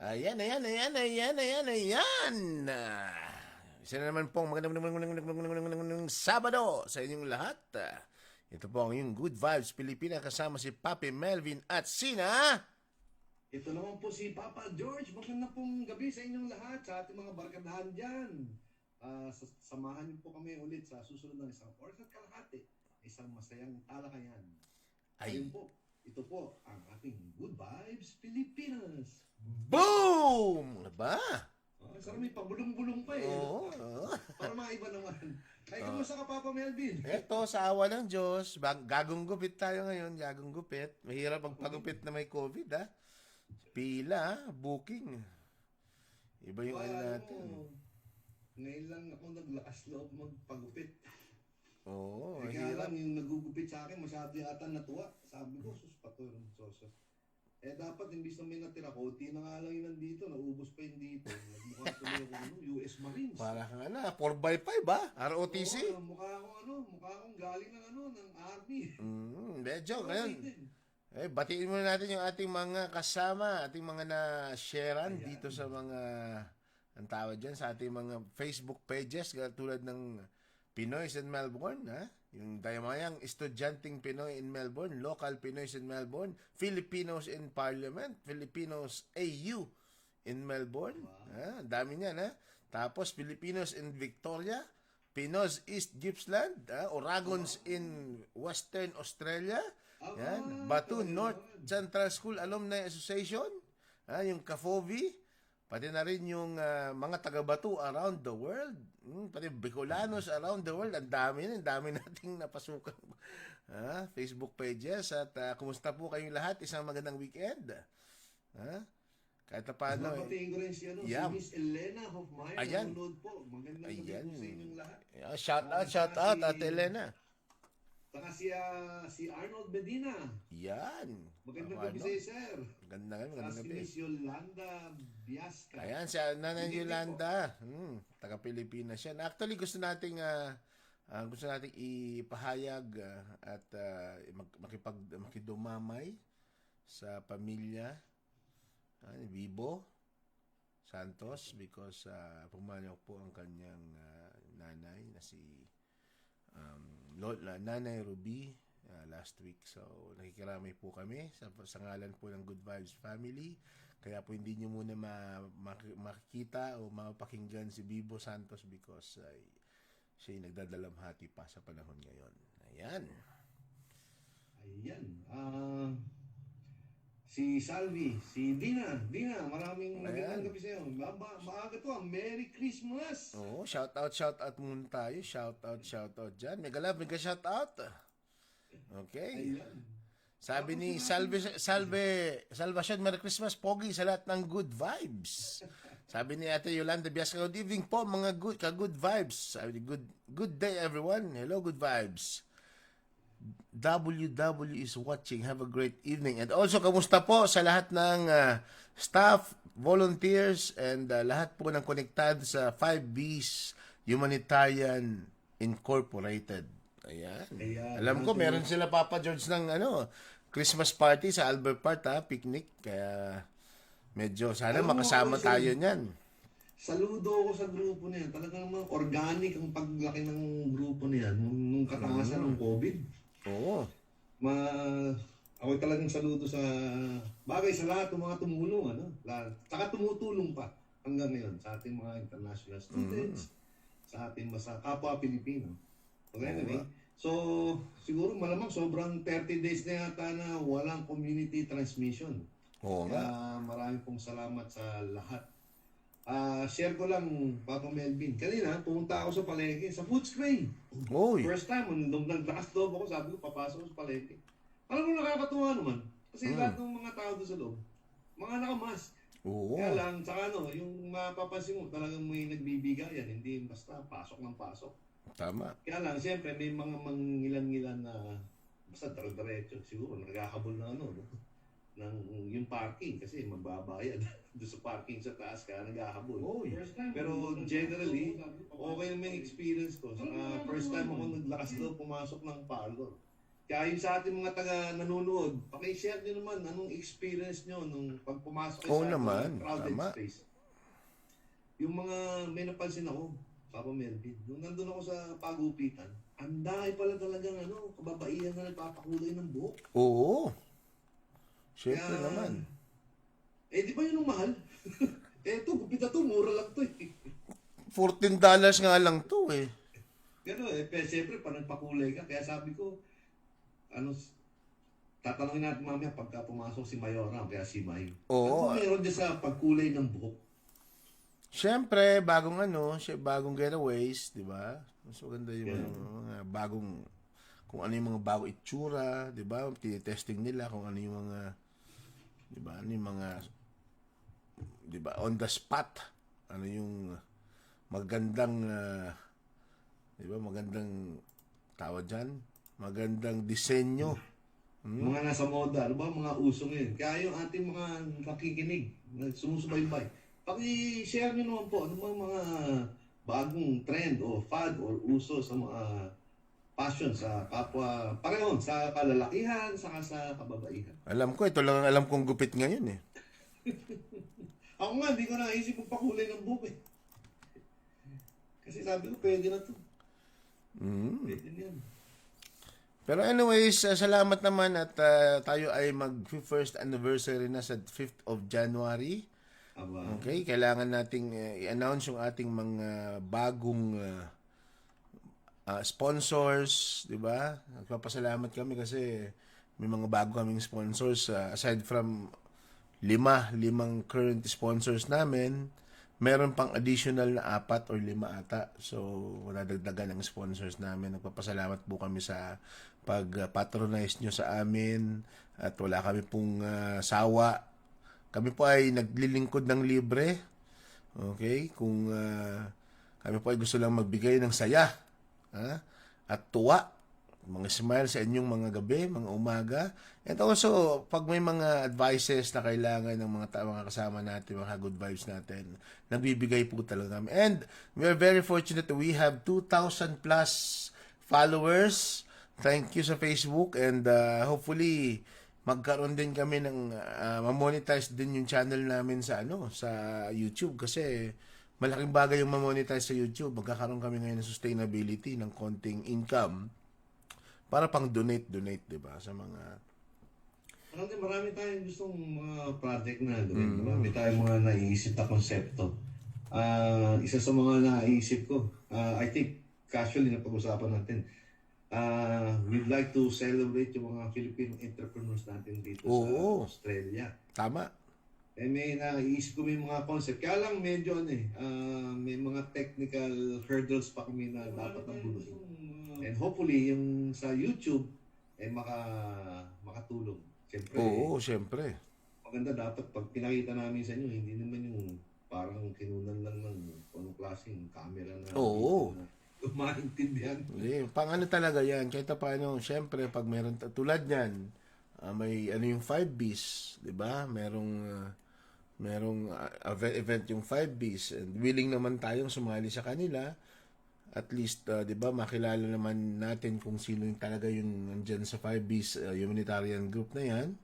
Ayan, ayan, ayan, ayan, ayan, ayan. Isa na naman pong magandang Sabado sa inyong lahat. Ito po ang inyong Good Vibes Pilipina kasama si Papi Melvin at Sina. Ito naman po si Papa George. Magandang pong gabi sa inyong lahat, sa ating mga barkadahan dyan. Samahan niyo po kami ulit sa susunod ng isang oras at kalahati. Isang masayang talakayan. Ay, Ayun po, ito po ang ating Good Vibes Pilipinas. boom! Ano ba? Sarap may pabulong-bulong pa eh. Oo. Para mga iba naman. Ay, kamusta ka Papa Melvin? Eto, sa awa ng Diyos, gagong gupit tayo ngayon, gagong gupit. Mahirap magpagupit na may COVID, ha? Pila, booking. Iba yung ano natin. Ngayon lang ako naglakas loob magpagupit. Oo, Kaya hirap. lang yung nagugupit sa akin, masyado yata natuwa. Sabi ko, sus, patuloy ng soso. Dapat, imbis na may natira ko, na nga lang yun nandito, naubos pa yun dito. Nagmukha tuloy ako, US Marines. Para kang 4x5 ba? ROTC? Oo, mukha akong galing ng Army. Medyo, Okay ngayon. din. Batiin muna natin yung ating mga kasama, ating mga na-sharean Ayan. dito sa mga, ang tawag dyan, sa ating mga Facebook pages, tulad ng Pinoy's in Melbourne, ha? Yung dayamayang estudyanteng Pinoy in Melbourne, local Pinoy's in Melbourne, Filipinos in Parliament, Filipinos AU in Melbourne. Wow. Dami niyan, ha? Tapos Filipinos in Victoria, Pinos East Gippsland, Oragons in Western Australia, yan. Batu North Central School Alumni Association, yung CAFOVI, pati na rin yung mga taga-Batu around the world, pati Bicolanos around the world. Ang dami nating napasukan Facebook pages. At kumusta po kayong lahat? Isang magandang weekend. Kahit na paano. Mapatingin ko rin si Yeah. Miss Elena Hoffmeyer. Ayan. Nanonood po. Magandang gabi Ayan. po sa inyong lahat. Shout out, Ate Elena. Saka si Arnold Medina. Yan. Magandang Ano? gabi sa iyo, sir. Magandang Saka si gabi. Miss Yolanda Biasca. Ayan, si Nanay Hindi Yolanda. Taga-Pilipinas yan. Actually, gusto nating ipahayag at makidumamay sa pamilya ni Bibo Santos because pumanok po ang kanyang nanay na si Nanay Ruby last week. So, nakikiramay po kami sa ngalan po ng Good Vibes Family. Kaya po hindi nyo muna makikita o mapakinggan si Bibo Santos because siya nagdadalamhati pa sa panahon ngayon. Ayan. Ayan. Si Salvi, si Dina, maraming magandang gabi sa iyo. Maaga to, Merry Christmas! Oo, shout out muna tayo. Shout out dyan. Mega shout out. Okay. Ayan. Sabi ni Salvacion, Merry Christmas, Pogi, sa lahat ng good vibes. Sabi ni Ate Yolanda Biasca, good evening po, mga good vibes. Sabi ni, good day everyone. Hello, good vibes. WW is watching. Have a great evening. And also, kamusta po sa lahat ng staff, volunteers, and lahat po ng connected sa 5Bs Humanitarian Incorporated. Ayan. Alam ko, meron sila Papa George ng Christmas party sa Albert Park, picnic. Kaya medyo sana makasama tayo niyan. Saludo ako sa grupo na yan. Talagang naman organic ang paglaki ng grupo na yan nung katamasan ng COVID. Oo. Ako talagang saludo sa bagay sa lahat ng mga tumulong. Saka tumutulong pa hanggang ngayon sa ating mga international students, sa ating kapwa Pilipino. Okay, anyway. So, siguro malamang sobrang 30 days na yata na walang community transmission. Oo nga. Kaya maraming pong salamat sa lahat. Share ko lang, Papa Melvin. Kanina, pumunta ako sa palengke, sa Footscray. Oy. First time, nung naglakas loob ako, sabi ko, papasok ako sa palengke. Alam mo, nakakatuwa naman. Kasi lahat ng mga tao doon sa loob, mga nakamask. Oo. Kaya lang, saka yung mapapansin mo, talagang may nagbibigayan. Hindi basta pasok ng pasok. Tama. Kaya lang, siyempre, may mga mangilan-ngilan na basta dire-diretso. Siguro, nagkakabol na ng yung parking kasi magbabayad doon sa parking sa taas kaya naghahabol. Pero generally, okay naman yung experience ko. Saka first time ako naglakas daw pumasok ng parlor. Kaya yung sa ating mga taga nanonood, paki-share nyo naman anong experience nyo nung pag pumasok kayo Oo sa naman, crowded tama. space. Yung mga may napansin ako, Papa Melvin, nung nandun ako sa pagupitan, ang dami pala talagang kababaihan na nagpapakulay ng buhok. Oo, syempre Kaya, naman. di ba yun ang mahal? Eto, gupit na to, mura lang to eh. $14 nga lang to eh. Pero pero siyempre, pag nagpakulay ka, kaya sabi ko, tatanungin natin mamaya pagka pumasok si Mayora, kaya si May. Oo. Ano meron dyan sa pagkulay ng buhok? Syempre, bagong getaways, di ba? Mas maganda yung mga bagong, kung ano yung mga bagong itsura, di ba? Tinitesting nila kung ano yung mga, di ba? Ano yung mga, di ba? On the spot. Ano yung magandang, di ba? Magandang tawag dyan. Magandang disenyo. Mga nasa moda, ano ba mga uso ngayon? Kaya yung ating mga nakikinig, sumusubaybay, paki-share nyo naman po, ano ba mga bagong trend o fad or uso sa mga passion sa kapwa, parehon, sa kalalakihan, saka sa kababaihan. Alam ko, ito lang ang alam kong gupit ngayon eh. Ako nga, hindi ko naisip magpakulay ng buhok eh. Kasi sabi ko, pwede na to. Pwede na yan. Pero anyways, salamat naman at tayo ay mag-first anniversary na sa 5th of January. Aba, Okay, kailangan nating i-announce yung ating mga bagong sponsors, di ba? Nagpapasalamat kami kasi may mga bago kaming sponsors aside from limang current sponsors namin. Meron pang additional na 4 or 5 ata. So, nadagdagan ang sponsors namin. Nagpapasalamat po kami sa pag-patronize nyo sa amin. At wala kami pong sawa. Kami po ay naglilingkod ng libre. Okay? Kung kami po ay gusto lang magbigay ng saya. At tuwa. Mga smile sa inyong mga gabi, mga umaga. And also, pag may mga advices na kailangan ng mga kasama natin, mga good vibes natin, nagbibigay po talaga namin. And we are very fortunate that we have 2,000 plus followers. Thank you sa Facebook and hopefully magkaroon din kami ng ma-monetize din yung channel namin sa sa YouTube kasi malaking bagay yung ma-monetize sa YouTube. Magkakaroon kami ngayon ng sustainability ng konting income para pang donate, 'di ba, sa mga marami tayong gustong mga project na gawin. Marami tayong mga naiisip na konsepto. Isa sa mga naiisip ko, I think casually na pag-usapan natin, we'd like to celebrate yung mga Filipino entrepreneurs natin dito sa Australia. Tama. May naiisip ko may mga concept. Kaya lang medyo may mga technical hurdles pa kami na dapat nabuluhin. And hopefully, yung sa YouTube, makatulong. Siyempre, Siyempre. maganda dapat pag pinakita namin sa inyo, hindi naman yung parang kinunan lang ng anong klaseng camera na maintindihan. Pang ano talaga yan, kahit paano, siyempre, pag meron tulad yan, may yung 5Bs, di ba? Merong event yung 5Bs, and willing naman tayong sumali sa kanila. At least, di ba, makilala naman natin kung sino yung talaga yung nandyan sa 5Bs humanitarian group na yan.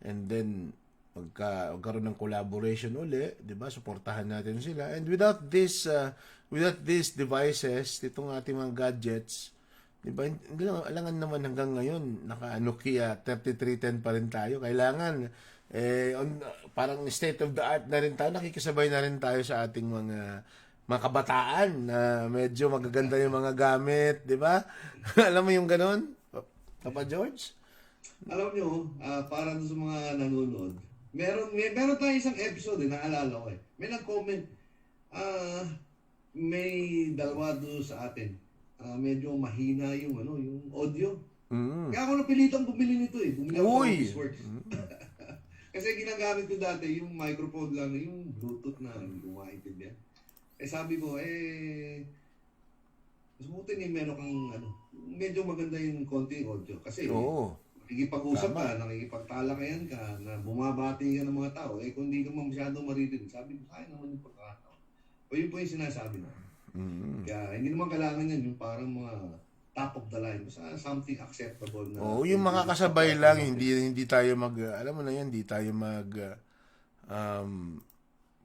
And then, magkaroon ng collaboration uli, di ba, suportahan natin sila. And without these devices, itong ating mga gadgets, di ba, hindi lang, alangan naman hanggang ngayon, naka-Nokia 3310 pa rin tayo. Kailangan, parang state of the art na rin tayo, nakikisabay na rin tayo sa ating mga kabataan na medyo magaganda yung mga gamit, di ba? Alam mo yung ganun, Papa George? Alam nyo, para sa mga nanonood, meron tayo isang episode, naalala ko eh. May nag-comment, may dalawa doon sa atin. Medyo mahina yung audio. Kaya ako napilitang bumili nito eh. Bumili ako ng Officeworks. Kasi ginagamit ko dati yung microphone lang, yung Bluetooth na hindi ko maintindihan. Sabi ko, mas buti meron kang, medyo maganda yung konting audio. Kasi, nakikipag-usap ka, nakikipagtalakayan ka, na bumabati ka ng mga tao. Kung hindi ka masyadong maririnig, sabi ko, sayang naman yung pagkakataon. O yun po yung sinasabi na. Kaya, hindi naman kailangan yan, yung parang mga top of the line. Basta something acceptable na. Oo, yung makakasabay lang, hindi tayo alam mo na yan, hindi tayo um,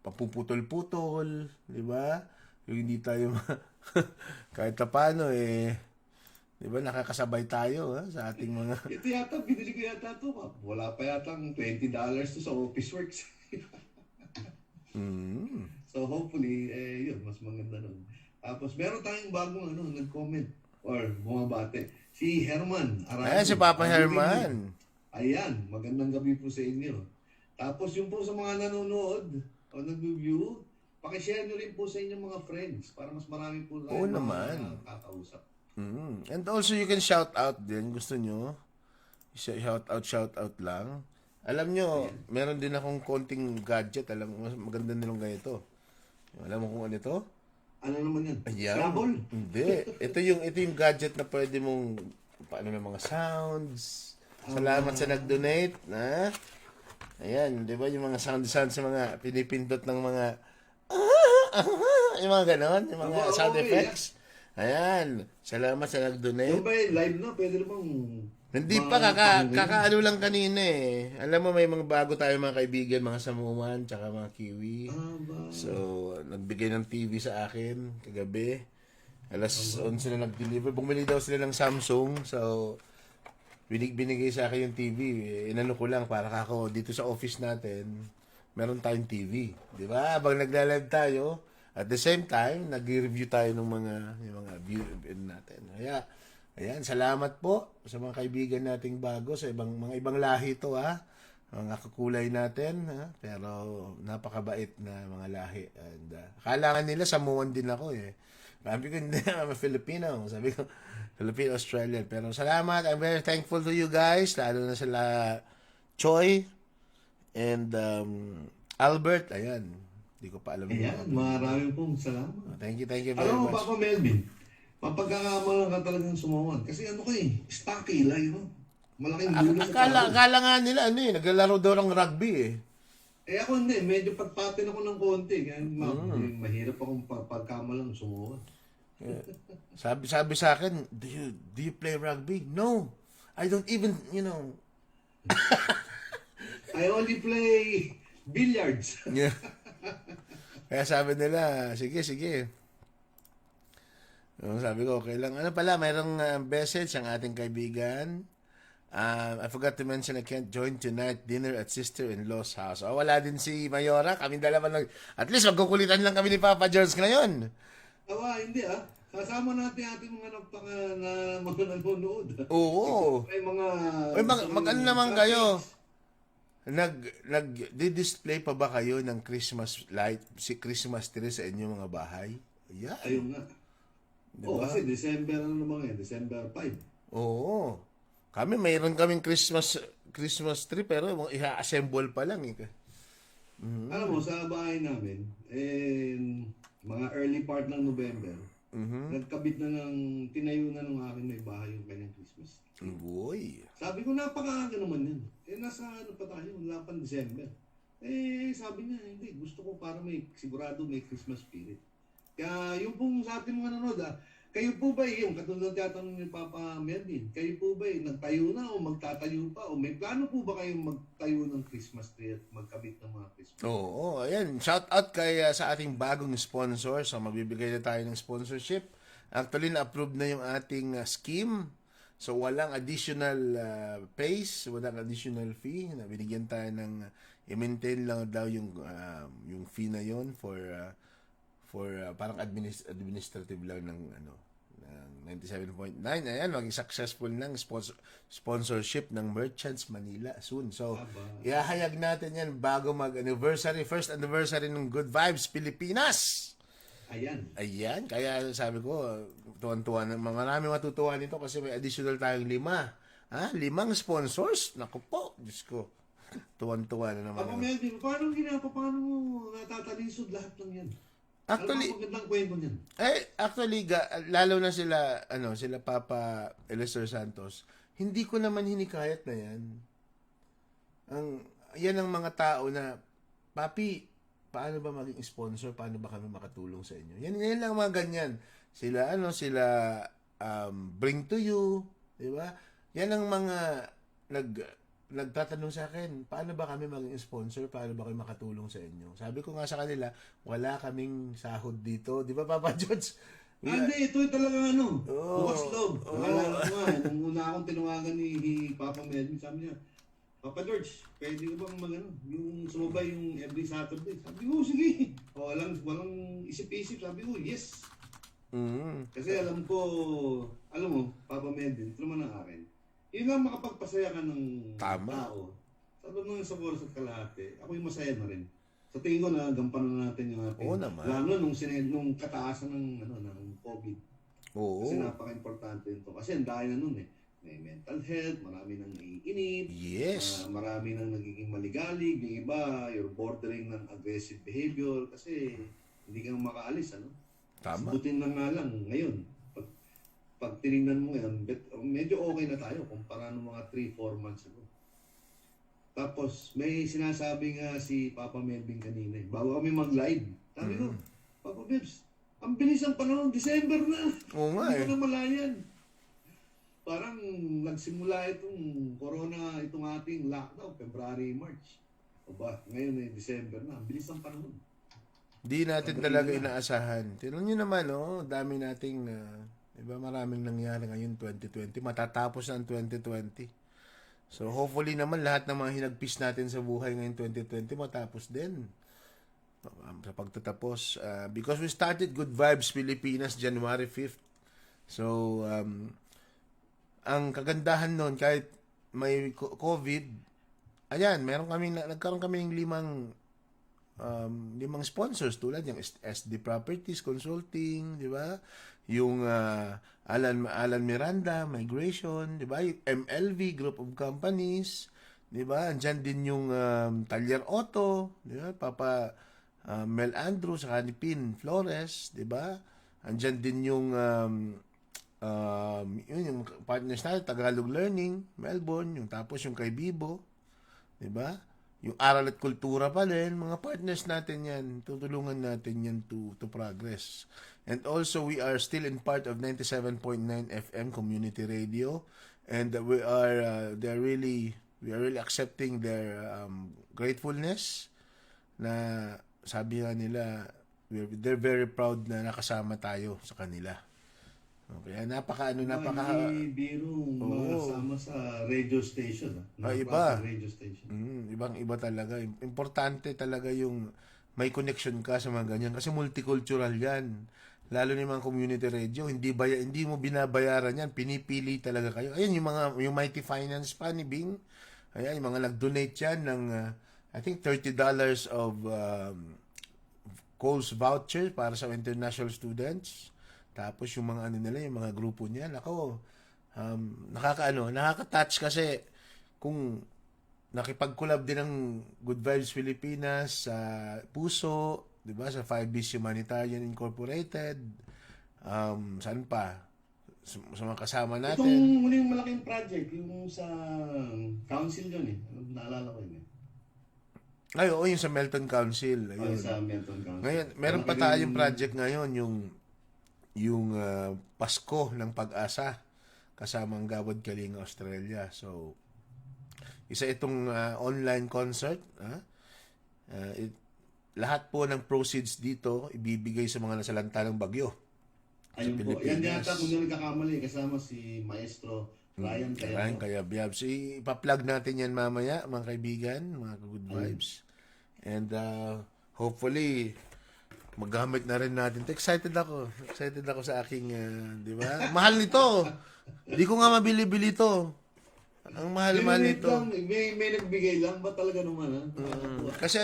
papuputol-putol, di ba? Yung hindi tayo kahit pa paano di ba, nakakasabay tayo sa ating mga Ito yata, binili ko yata ito. Wala pa yata $20 to sa Office Works. So hopefully, yun, mas maganda nun. Tapos meron tayong bagong nag-comment or bumabate. Si Herman Arado. Ayan, si Papa Herman. Ayan, magandang gabi po sa inyo. Tapos yung po sa mga nanonood o nag-view, pakishare nyo rin po sa inyong mga friends para mas marami po tayo naman. kakausap. And also you can shout out din, gusto nyo? Shout out lang. Alam nyo, meron din akong konting gadget, mas maganda nilang ganito. Alam mo kung ano ito? Ano naman yan? Ayan. Scrabble? Hindi. Ito yung gadget na pwede mong paano ng mga sounds. Salamat sa nag-donate, na. Ayan, 'di ba yung mga sounds sa mga pinipindot ng mga yung mga ganon, yung mga sound effects. Ayan, salamat sa nag-donate. Yung ba live na? Pwede namang Hindi pa, kakaano lang kanina Alam mo, may mga bago tayo mga kaibigan, mga Samoan, tsaka mga Kiwi. So, nagbigay ng TV sa akin kagabi. Alas 11 na nag-deliver. Bumili daw sila ng Samsung. So, binigay sa akin yung TV. Inano ko lang para ako dito sa office natin, meron tayong TV. Di ba? Habang nagla-live tayo, at the same time, nag-review tayo ng yung mga view natin. Kaya, ayan, salamat po sa mga kaibigan nating bago, sa mga ibang lahi to mga kakulay natin, pero napakabait na mga lahi. And akala nila Samoan din ako Sabi ko, hindi, I'm a Filipino. Sabi ko, Filipino-Australian. Pero salamat, I'm very thankful to you guys, lalo na sila Choi and Albert. Ayan, hindi ko pa alam. Ayan, maraming pong salamat. Thank you very Alam mo, much. Papa Melvin, mapagkakamalan ka talagang sumawan. Kasi stocky lang, malaking dulo sa tao. Akala nga nila, naglalaro daw ng rugby ako hindi, medyo pagpatin ako ng konti. Kaya mahirap akong pagkamalang sumawan. Sabi sa akin, do you play rugby? No, I don't even, I only play billiards. Yeah. Kaya sabi nila, sige. Sabi ko, okay lang. Ano pala, mayroong message ang ating kaibigan. I forgot to mention, I can't join tonight dinner at sister-in-law's house. Wala din si Mayora. Kami dalawa at least magkukulitan lang kami ni Papa George ngayon. Hindi Kasama natin ating mga mga nanonood. Oo. May mga... Mag-ano naman kayo? Nag-display pa ba kayo ng Christmas light, Christmas tree sa inyong mga bahay? Ayan. Ayun nga. Diba? Kasi December December 5. Oo. Kami, mayroon kaming Christmas tree, pero i-assemble pa lang Alam mo, sa bahay namin, mga early part ng November, nagkabit na tinayo na ng akin may bahay yung kanyang Christmas. Boy. Sabi ko, napakaaga naman yan. Nasa pa tayo, wala pang December. Sabi niya, hindi, gusto ko para sigurado may Christmas spirit. Kaya yung pong sa ating mga nanonood, kayo po ba yung katulad ng tatanong ni Papa Melvin, kayo po ba nagtayo na o magtatayo pa o may plano po ba kayong magtayo ng Christmas tree at magkabit ng mga Christmas? Oo, ayan. Shout out sa ating bagong sponsor. So, magbibigay na tayo ng sponsorship. Actually, na-approve na yung ating scheme. So, walang additional pays, walang additional fee. Binigyan tayo ng i-maintain lang daw yung fee na yon for parang administrative lang ng 97.9. Ayan, maging successful ng sponsorship ng Merchants Manila soon. So, ihahayag natin yan bago first anniversary ng Good Vibes Pilipinas. Ayan, kaya sabi ko, tuwan-tuwa na, marami matutuwa nito kasi may additional tayong 5. 5 sponsors? Naku po, Diyos ko. Tuwan-tuwa na naman. Papa Melvin, paano mo natatalisod lahat ng yan? Actually, ano magandang kwento niyan? Actually, lalo na sila Papa Elester Santos, hindi ko naman hinikayat na yan. Yan ang mga tao na, Papi, paano ba maging sponsor? Paano ba kami makatulong sa inyo? Yan lang mga ganyan. Sila bring to you, di ba? Yan ang mga nagtatanong sa akin, paano ba kami maging sponsor? Paano ba kayo makatulong sa inyo? Sabi ko nga sa kanila, wala kaming sahod dito. Di ba, Papa George? Hindi, ito talaga Oo. bukas loob. Oo. Naalala ko nga, nung una akong tinawagan ni Papa Melvin, sabi niya, Papa George, pwede ka bang yung sumabay yung every Saturday? Sabi ko, sige. O, walang isip-isip. Sabi ko, yes. Kasi alam mo, Papa Melvin, ito naman ang akin. Yun lang makapagpasaya ka ng Tama. tao. Sa doon sa oras at kalahati, ako yung masaya na rin. Sa tingin ko na gampanan natin yung ating, Oo naman. lalo nung kataasan ng COVID. Oo. Kasi napaka-importante nito. Kasi ang dahil na nun may mental health, marami nang naiinip, Yes. marami nang nagiging maligalig, yung iba, you're bordering ng aggressive behavior kasi hindi ka makaalis, Tama. Butin na nga lang ngayon. Pag tinignan mo ngayon, medyo okay na tayo kumpara ng mga 3-4 months ago. Tapos, may sinasabi nga si Papa Melvin kanina, bago kami mag-live. Sabi ko, Papa Bebs, ang bilis ang panahon, December na. Oo nga Hindi eh. ko na malayan. Parang nagsimula itong corona, itong ating lockdown, February, March. O ba, ngayon December na. Ang bilis ang panahon. Di natin talaga inaasahan. Tignan nyo naman, dami nating, diba, maraming nangyari ngayon 2020. Matatapos na ang 2020. So, hopefully naman lahat ng mga hinagpis natin sa buhay ngayon 2020 matapos din. Sa pagtatapos. Because we started Good Vibes Pilipinas January 5th. So, ang kagandahan nun, kahit may COVID, ayan, nagkaroon kami ng limang sponsors tulad yung SD Properties Consulting, di ba? Yung Alan Miranda Migration, di ba? Yung MLV Group of Companies, di ba? Andiyan din yung Talyer Auto, di ba? Papa Mel Andrew sa ni Pin Flores, di ba? Andiyan din yung yung partners natin, Tagalog Learning, Melbourne, yung tapos yung kay Bibo, di ba? Yung aral at kultura pa din, mga partners natin yan, tutulungan natin yan to progress. And also, we are still in part of 97.9 FM Community Radio, and we are really accepting their gratefulness, na sabi nga nila, they're very proud na nakasama tayo sa kanila. Kaya Hindi biro makasama sa radio station. Iba. Radio station. Ibang-iba talaga. Importante talaga yung may connection ka sa mga ganyan. Kasi multicultural yan. Lalo na yung mga community radio. Hindi mo binabayaran yan. Pinipili talaga kayo. Ayan, yung Mighty Finance pa ni Bing. Ayan, yung mga nag-donate yan ng, I think, $30 of Coles voucher para sa international students. Tapos yung mga nila, yung mga grupo niya, nakaka-touch kasi kung nakipag-collab din ng Good Vibes Pilipinas sa Puso, 'di ba, sa 5Bs Humanitarian Incorporated, saan pa? Sa mga kasama natin. Itong muling malaking project, yung sa council yun naalala ko yun Ay, oo, yung sa Melton Council. Ayun. Sa Melton Council. Ngayon, meron pa tayong project ngayon, yung Pasko ng Pag-asa kasama ang Gawad Kalinga Australia. So, isa itong online concert. Lahat po ng proceeds dito ibibigay sa mga nasalanta ng bagyo. Ayun po. Yan yata kung hindi nagkakamali kasama si Maestro Ryan Cayabyab. So, ipa-plug natin yan mamaya, mga kaibigan, mga Good Vibes. And hopefully, magamit na rin natin. Excited ako sa aking, di ba? Mahal nito. Di ko nga mabili-bili to. Ang mahal-mahal nito. May nagbigay lang ba talaga naman Kasi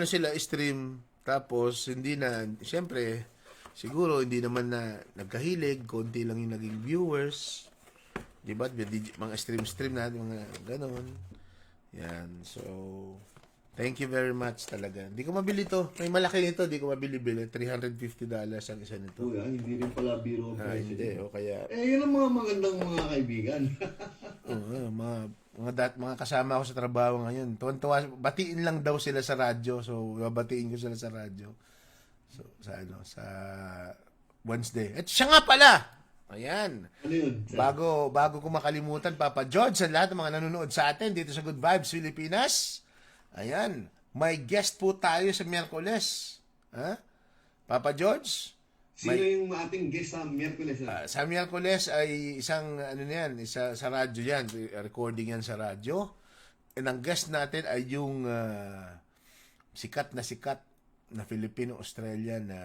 sila stream, tapos hindi na, siyempre, siguro hindi naman na nagkahilig, konti lang yung naging viewers. Di ba? Mga stream na, mga ganon. Yan. So, thank you very much talaga. Hindi ko mabili to. May malaki nito, hindi ko mabili-bili. $350 ang isa nito. Kuya, hindi rin pala biro ang presyo. Hindi, kaya... yun ang mga magandang mga kaibigan. mga kasama ko sa trabaho ngayon. Tuwan-tuwa, batiin lang daw sila sa radyo. So, babatiin ko sila sa radyo. So, sa Wednesday. At siya nga pala! Ayan. Ano yun? Bago ko makalimutan, Papa George, sa lahat ng mga nanonood sa atin dito sa Good Vibes Pilipinas. Ayan. May guest po tayo sa Miyerkules. Ha? Papa George? Sino yung ating guest sa Miyerkules? Sa Miyerkules ay isang, ano na yan, isa, sa radyo yan. Recording yan sa radyo. And ang guest natin ay yung sikat na Filipino-Australian na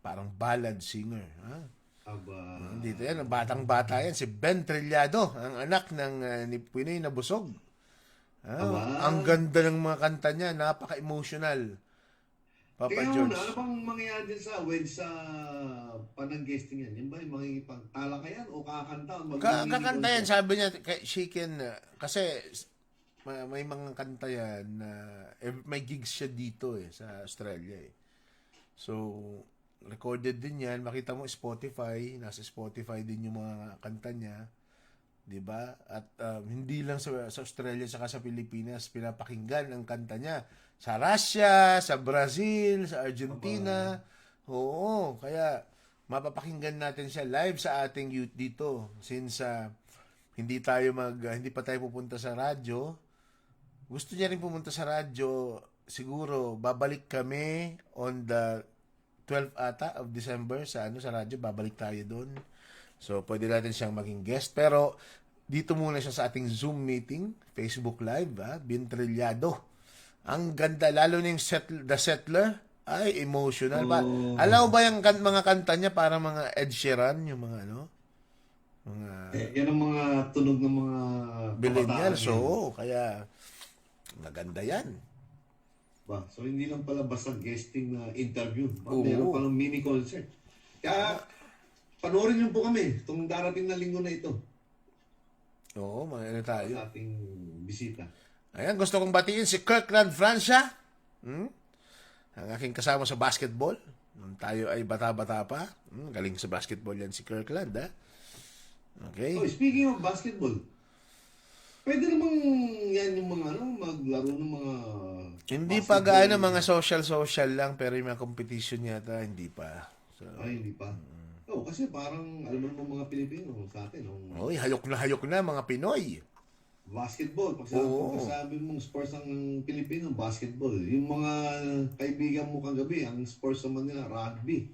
parang ballad singer. Ha? Aba. Dito yan, batang-bata yan. Si Ben Trillado, ang anak ng ni Pinoy na busog. Aba. Ang ganda ng mga kanta niya, napaka-emotional. Papa Tingnan mo George. na, ano pang mangyayari din sa sa panang-guesting yan? Yan ba yung makikipagtalakayan o kakanta? O Kakanta yan, sabi niya, she can, kasi may mga kanta yan na may gigs siya dito sa Australia So, recorded din yan. Makita mo Spotify, nasa Spotify din yung mga kanta niya. 'Di ba? At hindi lang sa Australia saka sa Pilipinas pinapakinggan ang kanta niya. Sa Russia, sa Brazil, sa Argentina. Oo, kaya mapapakinggan natin siya live sa ating youth dito since hindi pa tayo pupunta sa radyo. Gusto niya rin pumunta sa radyo. Siguro babalik kami on the 12 ata of December sa radyo, babalik tayo doon. So pwede natin siyang maging guest, pero dito muna siya sa ating Zoom meeting, Facebook Live, Bintrillado. Ang ganda, lalo na yung The Settler, ay emotional. Alam mo ba yung mga kanta niya para mga Ed Sheeran, yung mga mga yan ang mga tunog ng mga millennials. So, kaya maganda yan. Ba, so hindi lang pala basta guesting na interview. Oo. Meron palang mini concert. Kaya panoorin niyo po kami itong darating na linggo na ito. Oo, mga tayo. Sa ating bisita. Ayan, gusto kong batiin si Kirkland Francia. Ang aking kasama sa basketball. Nung tayo ay bata-bata pa. Galing sa basketball yan si Kirkland, Okay. Oh, speaking of basketball, pwede namang yan yung mga maglaro ng mga Hindi pa gaano mga social lang, pero yung mga competition yata, hindi pa. So, ay, hindi pa. Oh, kasi parang, alam mo naman mga Pilipino sa atin, oy, hayok na mga Pinoy. basketball. Oo. Pagkasabi mong sports ang Pilipino, basketball. Yung mga kaibigan mo kagabi, ang sports naman nila, rugby.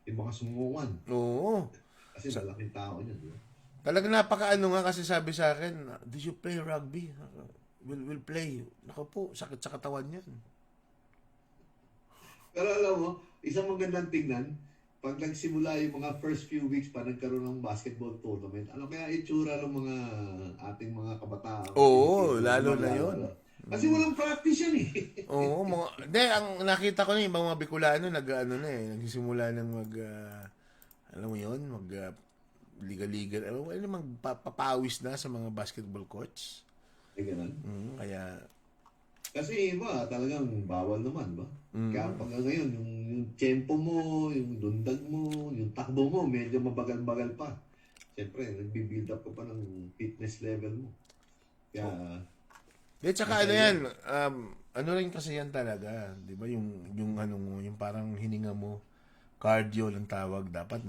Yung mga sumunguan. Oo. Kasi malaking tao niya, di ba? Talaga napakaano nga kasi sabi sa akin, did you play rugby? We'll play. Naku po, sakit sa katawan yan. Pero alam mo, isang magandang tingnan, pag nagsimula yung mga first few weeks pa nagkaroon ng basketball tournament, ano kaya itsura ng mga ating mga kabataan? Oo, lalo na yun. Kasi walang practice yan Oo, ang nakita ko na yung mga Bicolano nagsisimula ng alam mo yun, liga-liga, magpapawis na sa mga basketball courts. Ganun. Kaya, Kasi iba, talagang bawal naman, ba? Kaya pag ngayon, yung tempo mo, yung dundag mo, yung takbo mo, medyo mabagal-bagal pa. Siyempre, nagbi-build up ka pa ng fitness level mo. Kaya, tsaka yan, ano rin kasi yan talaga, di ba, yung parang hininga mo, cardio lang tawag, dapat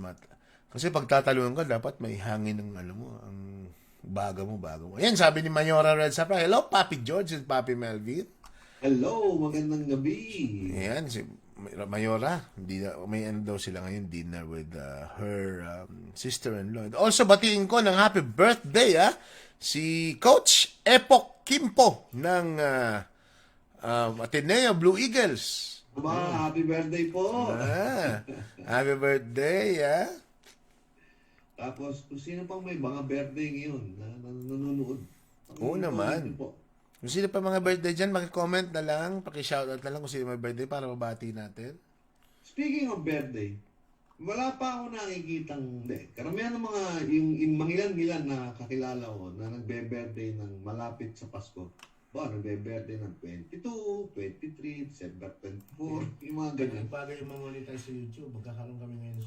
kasi pag tatalon ka, dapat may hangin ng ang baga mo. Ayan, sabi ni Mayora Red Sapra, hello, Papi George and Papi Melvin. hello, magandang gabi. Ayan, si Mayora, may daw sila ngayon, dinner with her sister-in-law. Also, batiin ko ng happy birthday, si Coach Epok Kimpo ng Ateneo Blue Eagles. Happy birthday po. Happy birthday, Tapos, kung sino pang may mga birthday ngayon na nanonood. Oo naman. Po. Kung sino pa mga birthday dyan, makicomment na lang, pakishoutout na lang kung sino may birthday para mabati natin. Speaking of birthday, wala pa ako nakikitang, karamihan ng mga, yung mangilan-ngilan na kakilala ko na nagbe-birthday ng malapit sa Pasko. Nagbe-birthday ng 22, 23, December 24, yung mga ganyan. Bagay yung mamonetize sa YouTube, magkakaroon kami ngayon.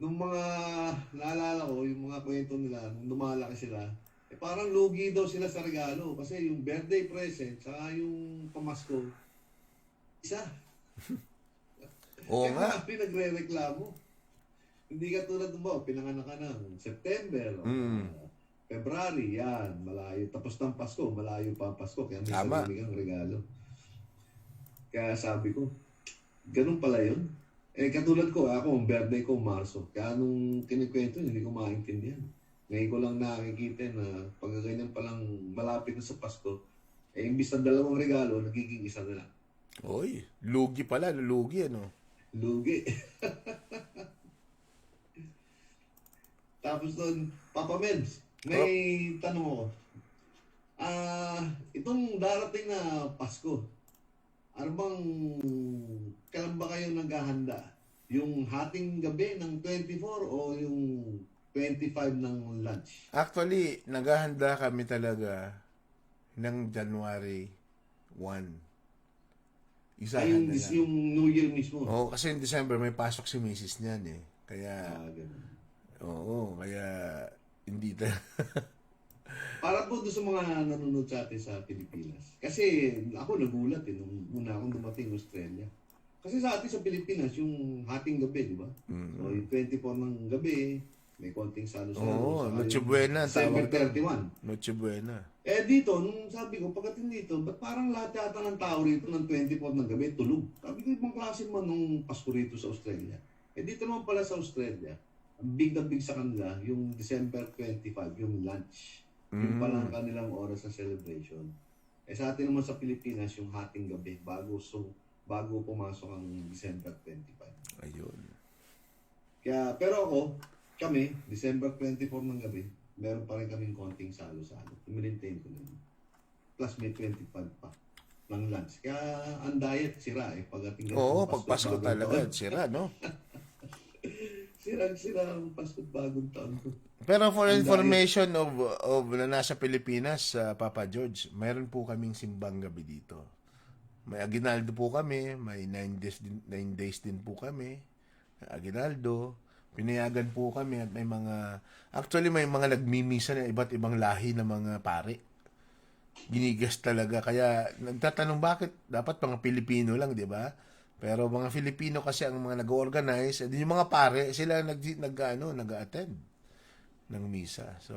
Nung mga, naalala ko, yung mga kwento nila, nung lumalaki sila, parang lugi daw sila sa regalo. Kasi yung birthday present, saka yung pamasko, isa. Oo Kaya nga. marami nagre-reklamo. Hindi ka tulad mo, pinanganak ka ng September, o, Mm. February, yan, malayo. Tapos ng Pasko, malayo pa ang Pasko, kaya may Tama. sarili kang regalo. Kaya sabi ko, ganun pala yun. Katulad ko, ako, ang birthday ko, Marso. Kaya nung kinikwento, hindi ko maintindihan. Ngayon ko lang nakikita na pag ganyan palang malapit na sa Pasko, imbis na dalawang regalo, nagiging isa na lang. Oy, lugi pala, lugi ano. Lugi. Tapos doon, Papa Meds, may tanong ako. Itong darating na Pasko, ano bang, kailan ba kayo naghahanda? Yung hating gabi ng 24 o yung 25 ng lunch? Actually, naghahanda kami talaga ng January 1. Isahan na yan. Yung New Year mismo. Oo, kasi in December may pasok si Mrs. niyan eh. Kaya, Ganun. oo, kaya hindi Para po doon sa mga nanonood sa atin sa Pilipinas. Kasi ako nagulat nung una akong dumating Australia. Kasi sa atin sa Pilipinas, yung hating gabi, di ba? So yung 24 ng gabi, may konting salo-salo. Oo, Saka Noche yung Buena, December tawag doon. 31. Noche Buena. Dito, nung sabi ko, pagdating dito, ba't parang lahat yata ng tao rito ng 24 ng gabi, tulog? Sabi ko, ibang klase man nung Pasko rito sa Australia. Dito naman pala sa Australia, ang big na big sa kanila, yung December 25, yung lunch. Yung pala ang kanilang oras sa celebration. Sa atin naman sa Pilipinas, yung hating gabi, bago pumasok ang December 25. Ayun. Kaya, pero ako, kami, December 24 ng gabi, meron pa rin kaming konting salo-salo. I-maintain ko na yun. Plus may 25 pa ng lunch. Kaya ang diet sira pagdating Oo, ng pagpasko bagong talaga, taon. sira, no? Sira ang Pasko at bagong taon ko. Pero for Ang information of na nasa Pilipinas, Papa George, mayroon po kaming simbang gabi dito. May aginaldo po kami, may 9 days din po kami. Aginaldo, pinayagan po kami at may may mga nagmimisa na iba't ibang lahi ng mga pare. Ginigas talaga. Kaya nagtatanong bakit dapat mga Pilipino lang, di ba? Pero mga Filipino kasi ang mga nag-organize, and yung mga pare, sila nag-attend ng misa. So,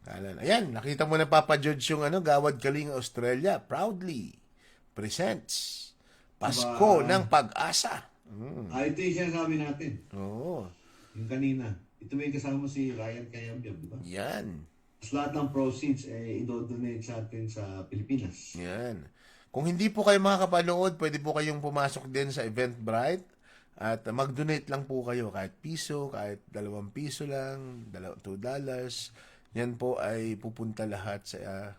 ayan, nakita mo na Papa George yung Gawad Kalinga Australia proudly presents Pasko ng Pag-asa. Ito yung sinasabi natin. Oo. Yung kanina. Ito may kasama si Ryan Kayambyab, di ba? Yan. Tapos lahat ng proceeds i-donate sa atin sa Pilipinas. Yan. Kung hindi po kayo makakapanood, pwede po kayong pumasok din sa Eventbrite at mag-donate lang po kayo kahit piso, kahit $2 lang, $2. Yan po ay pupunta lahat sa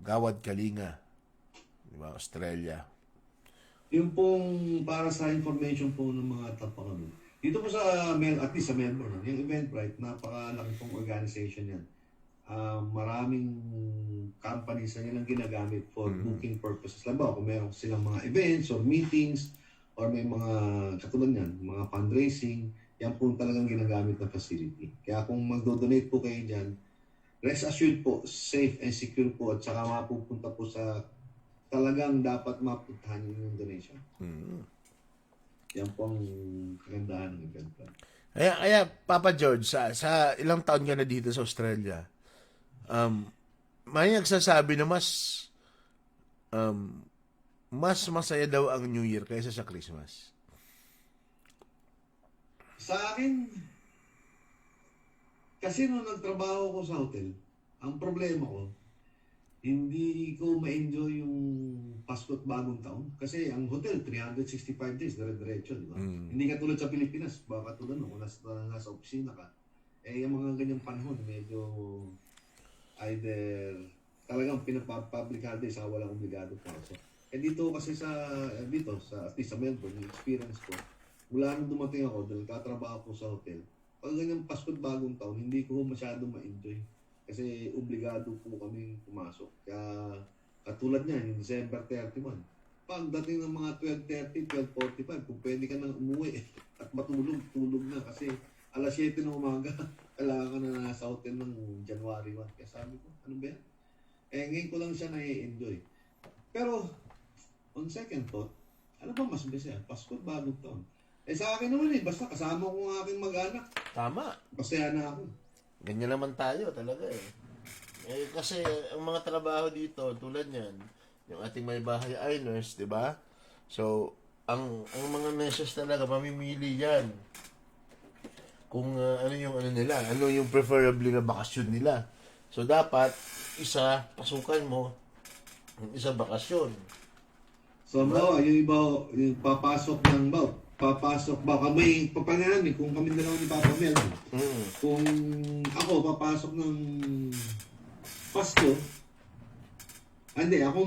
Gawad Kalinga, di ba, Australia. Yung pong para sa information po ng mga tapakanon. Dito po sa, at least sa member, yung Eventbrite, napakalaki pong organization yan. Maraming companies na nilang ginagamit for booking purposes. Laba, kung meron silang mga events or meetings or may mga katulad yan, mga fundraising, yan po talagang ginagamit na facility. Kaya kung magdo-donate po kayo dyan, rest assured po, safe and secure po at saka mapupunta po sa talagang dapat mapuntahan yung donation. Yan po ang kagandahan ng event plan. Kaya Papa George, sa ilang taon ka na dito sa Australia, may nagsasabi na mas masaya daw ang New Year kaysa sa Christmas. Sa akin, kasi nung nagtrabaho ko sa hotel, ang problema ko, hindi ko ma-enjoy yung Pasko at Bagong Taon. Kasi ang hotel, 365 days, dire-diretso, di ba? Hindi ka tulad sa Pilipinas, baka tulad kung nasa opisina ka. Yung mga ganyang panahon, medyo either talagang pinapa-public holiday sa walang obligado pasok. Dito kasi at least sa Melbourne, yung experience ko, mula nung dumating ako, dahil katrabaho ko sa hotel, pag ganyang Pasko at Bagong Taon, hindi ko masyadong ma-enjoy. Kasi obligado po kami pumasok. Kaya katulad niyan, yung December 31. Pagdating ng mga 12:30, 12:45, kung pwede ka nang umuwi at tulog na. Kasi alas 7 ng umaga, kailangan ka na nasa hotel ng January 1. Kaya sabi ko, ano ba yan? Ngayon ko lang siya na-enjoy. Pero, on second thought, ano ba mas best yan? Pasko at Bagong Taon. Sa akin naman basta kasama ko ang aking mag-anak. Tama. Pasaya na ako. Ganyan naman tayo talaga eh. Kasi ang mga trabaho dito, tulad niyan, yung ating may bahay earners, di ba? So, ang mga nurses talaga, mamimili yan. Kung ano yung ano nila, ano yung preferably na bakasyon nila. So, dapat, isa, pasukan mo, yung isa bakasyon. So, yung iba, yung papasok ba, kami, papangalan kung kami dalawa ni Papa Mel, kung ako papasok ng Pasko, ako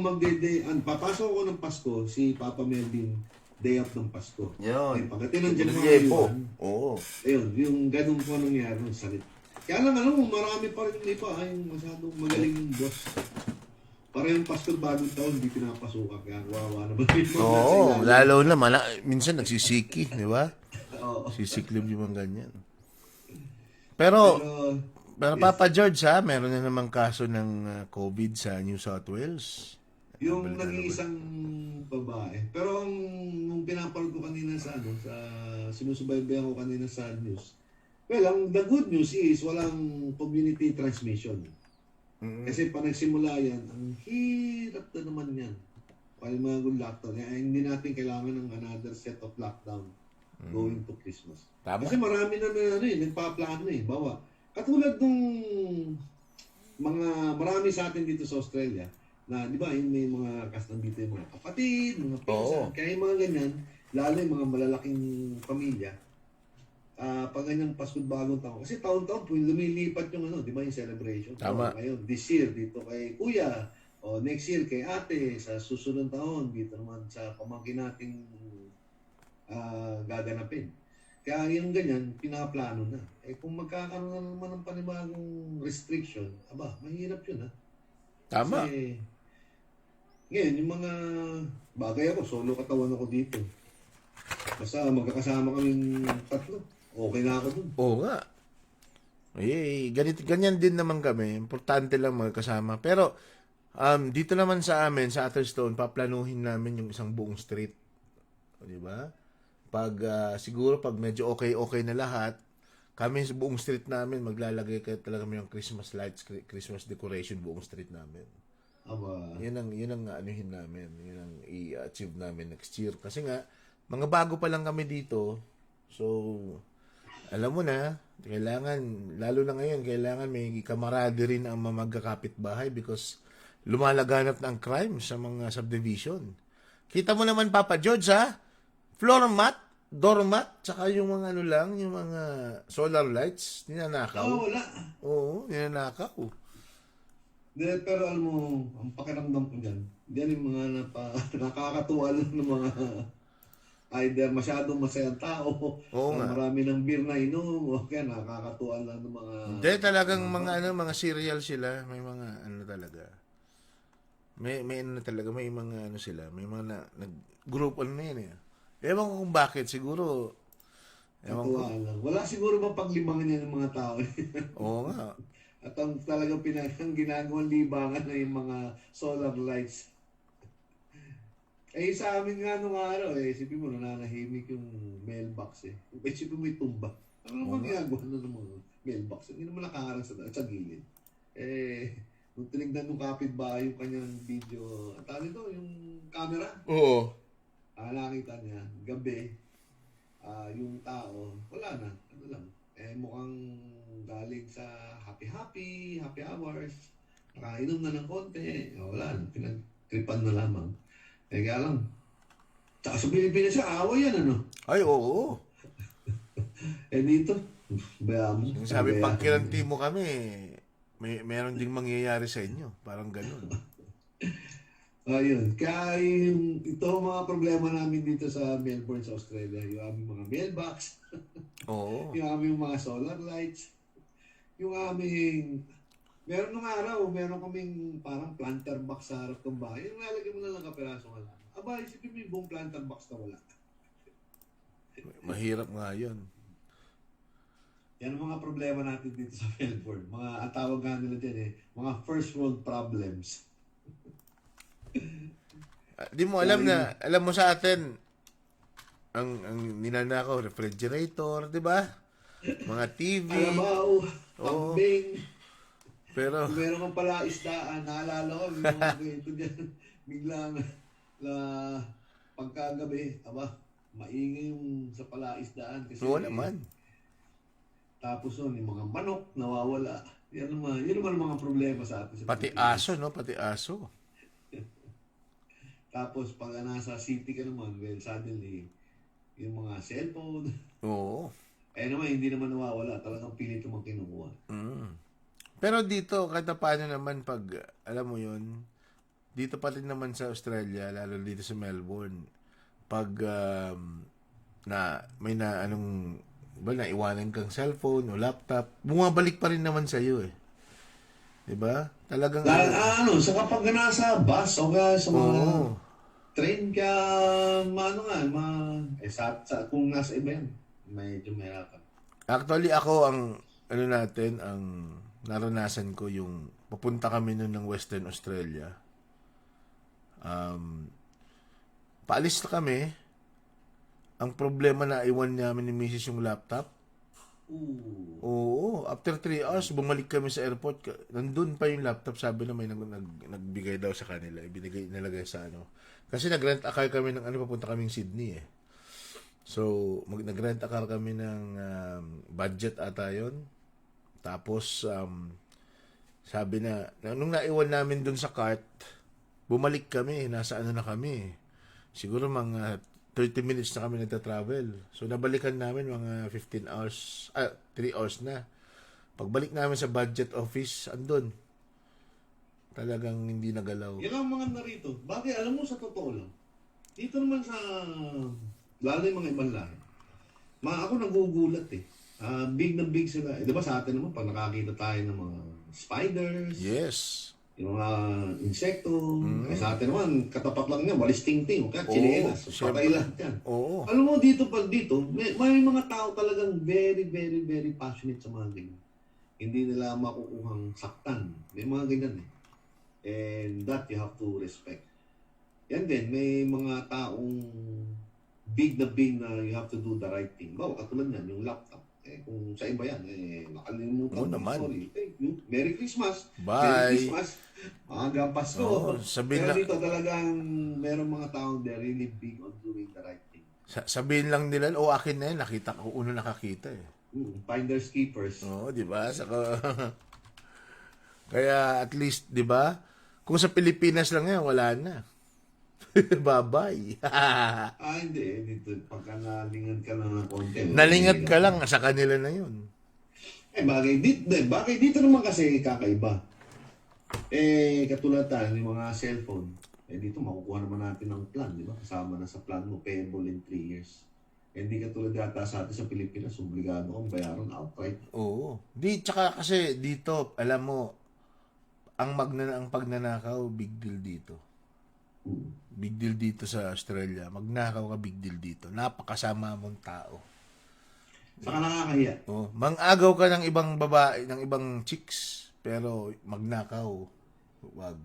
papasok ako ng Pasko, si Papa Melvin, day off ng Pasko. Yun. Pagdating ng January 1, oo. ayun, yung ganun po nangyari ng salit. Kaya lang, marami pa rin yung iba, yung masyadong magaling yung boss. Parehong Pasko bagong taon, hindi pinapasukan. Kaya wawa naman yung mga nasa Oo, ilalim. lalo na, minsan nagsisiki, di ba? Oo. Sisiklib yung mga ganyan. Pero Pero, Papa George ha, meron na namang kaso ng COVID sa New South Wales. yung nag-iisang babae. Pero nung pinapanood ko kanina sa sinusubaybayan ko kanina sa news, the good news is walang community transmission. Kasi pa nagsimula yan, ang hirap na naman yan. Pag mga lockdown, hindi natin kailangan ng another set of lockdown going to Christmas. Tama. Kasi marami na nagpaplano Bawa, katulad nung marami sa atin dito sa Australia, na di ba yung may mga kastan dito yung mga kapatid, mga pinsan, kaya yung mga ganyan, lalo yung mga malalaking pamilya, pag ganyang Pasko bagong taon. Kasi taon-taon po lumilipat yung di ba yung celebration. Tama. Ngayon, this year dito kay kuya, o next year kay ate, sa susunod taon dito naman sa pamangkin nating gaganapin. Kaya yung ganyan, pinaplano na. Kung magkakaroon na naman ng panibagong restriction, mahirap yun Tama. Kasi, ngayon, yung mga bagay ako, solo katawan ako dito. Basta magkakasama kaming tatlo. Okay na ako dun. Oo nga. Ganyan din naman kami. Importante lang magkasama. Pero, dito naman sa amin, sa Atherstone, paplanuhin namin yung isang buong street. Di ba? Siguro pag medyo okay na lahat, kami sa buong street namin, maglalagay talaga yung Christmas lights, Christmas decoration buong street namin. Yun ang anuhin namin. Yun ang i-achieve namin next year. Kasi nga, mga bago pa lang kami dito. So, alam mo na, kailangan, lalo na ngayon, kailangan may camaraderie na ang mga magkakapitbahay because lumalaganap na ang crime sa mga subdivision. Kita mo naman, Papa George, ha? Floor mat, doormat, tsaka yung mga yung mga solar lights, ninanakaw. Wala. Oo, ninanakaw. Pero alam mo, ang pakiramdam ko dyan, yan yung mga nakakatuwa lang ng mga either masyadong masayang tao, marami ng beer na inom, o kaya nakakatuwa lang ng mga... Hindi, talagang mga cereal sila, may mga talaga. May talaga, may mga sila, may mga nag-group na yun Ewan ko kung bakit, siguro... Wala siguro bang paglibangan niya ng mga tao. Oo nga. At ang talagang ginagawang libangan na yung mga solar lights. Sa amin nga nung araw, isipin mo, nananahimik yung mailbox Isipin mo yung tumba. Ano naman ginagawa na ng mga mailbox? Hindi naman nakaharang sa gilid. Nung tinignan nung kapitbahay yung kanyang video, yung camera. Oo. Nakita niya, gabi, yung tao, wala na, lang. Mukhang galing sa happy hours, nakainom na ng konti, wala na, pinagtripan na lamang. Kaya lang, tsaka sa Pilipinas away yan, Ay, oo. Dito, bayaan mo. Yung sabi, pag kiranti mo kami, meron ding mangyayari sa inyo. Parang ganun. Ayun. Kaya ito mga problema namin dito sa Melbourne, sa Australia. Yung aming mga mailbox. Oo. Yung aming mga solar lights. Yung aming... meron kaming parang planter box sa harap ng bahay. Yung nalagyan mo na lang kapiraso ka lang. Isipin mo yung buong planter box na wala. Mahirap nga yun. Yan ang mga problema natin dito sa Melbourne. Ang tawag nga nila dyan mga first world problems. Di mo alam mo sa atin, ang ninanakaw, refrigerator, di ba? Mga TV. Kalabaw, kambing. Pero, Kung meron kang pala isdaan, naalala ko, may mga kwento dyan. Biglang, pagkagabi, maingay yung sa palaisdaan. Kasi, oo naman. Tapos yung mga manok, nawawala. Yun naman ang mga problema sa atin. Pati aso, no? Pati aso. Tapos pag nasa city ka naman, well, suddenly, yung mga cellphone, Oo. naman, hindi naman nawawala. Talagang pilit naman kinukuha. Pero dito, kahit paano naman pag, alam mo yun, dito pa rin naman sa Australia, lalo dito sa Melbourne, pag naiwanan kang cellphone o laptop, bumabalik pa rin naman sa iyo eh. 'Di ba? Talagang Sa kapag nasa bus o kaya sa mga Oo. train ka, kung nasa iba yan, medyo mahirapan. Actually ako ang ang naranasan ko yung papunta kami noon ng Western Australia. Paalis na kami. Ang problema na iwan namin ni Mrs. yung laptop. Oo. After 3 hours, bumalik kami sa airport. Nandun pa yung laptop. Sabi na may nagbigay daw sa kanila. Nilagay sa ano. Kasi nag-rent a car kami ng papunta kaming Sydney eh. So, nag-rent a car kami ng budget ata yun. Tapos, sabi na, nung naiwan namin dun sa cart, bumalik kami. Nasa ano na kami. Siguro mga 30 minutes na kami nagta-travel. So, nabalikan namin mga 15 hours, 3 hours na. Pagbalik namin sa budget office, andun. Talagang hindi nagalaw. Yan ang mga narito. Bakit? Alam mo, sa totoo lang. Dito naman sa, lalo yung mga ibang lahi. Ako nagugulat eh. Big na big sila. Diba sa atin naman, pag nakakita tayo ng mga spiders, Yes. yung mga insekto, sa atin naman, katapat lang niya, walis ting-ting, kaya chinelas, patay lahat yan. Oo. Alam mo, dito, may mga tao talagang very, very, very passionate sa mga ganyan. Hindi nila makukuhang saktan. May mga ganyan eh. And that you have to respect. Yan din, may mga taong big na you have to do the right thing. Bawa, katulad yan, yung laptop. Kung sa iba yan, nakalimutan. Oo naman. Sorry. Thank you. Merry Christmas. Bye. Merry Christmas. Maaga Pasko. Oo, sabihin Pero lang- dito talagang merong mga taong they're really big on doing the right thing. Sabihin lang nila, akin na yan. Nakita ko, nakakita eh. Finders keepers. Oo, di ba? Kaya at least, di ba? Kung sa Pilipinas lang yan, wala na. Bye-bye. Hindi. Dito, pagka nalingan ka na ng konti. Nalingat ka lang, sa kanila na yun. Bagay dito naman kasi kakaiba. Katulad tayo, yung mga cellphone. Dito makukuha naman natin ng plan, di ba? Kasama na sa plan mo, payable in 3 years. Hindi katulad yata sa atin sa Pilipinas, obligado kang bayaran outright. Oo. Tsaka kasi dito, alam mo, ang pagnanakaw, big deal dito. Big deal dito sa Australia. Magnakaw ka, big deal dito. Napakasama mong tao. Saka nakakahiya. Oh, mangagaw ka ng ibang babae, ng ibang chicks, pero magnakaw, wag.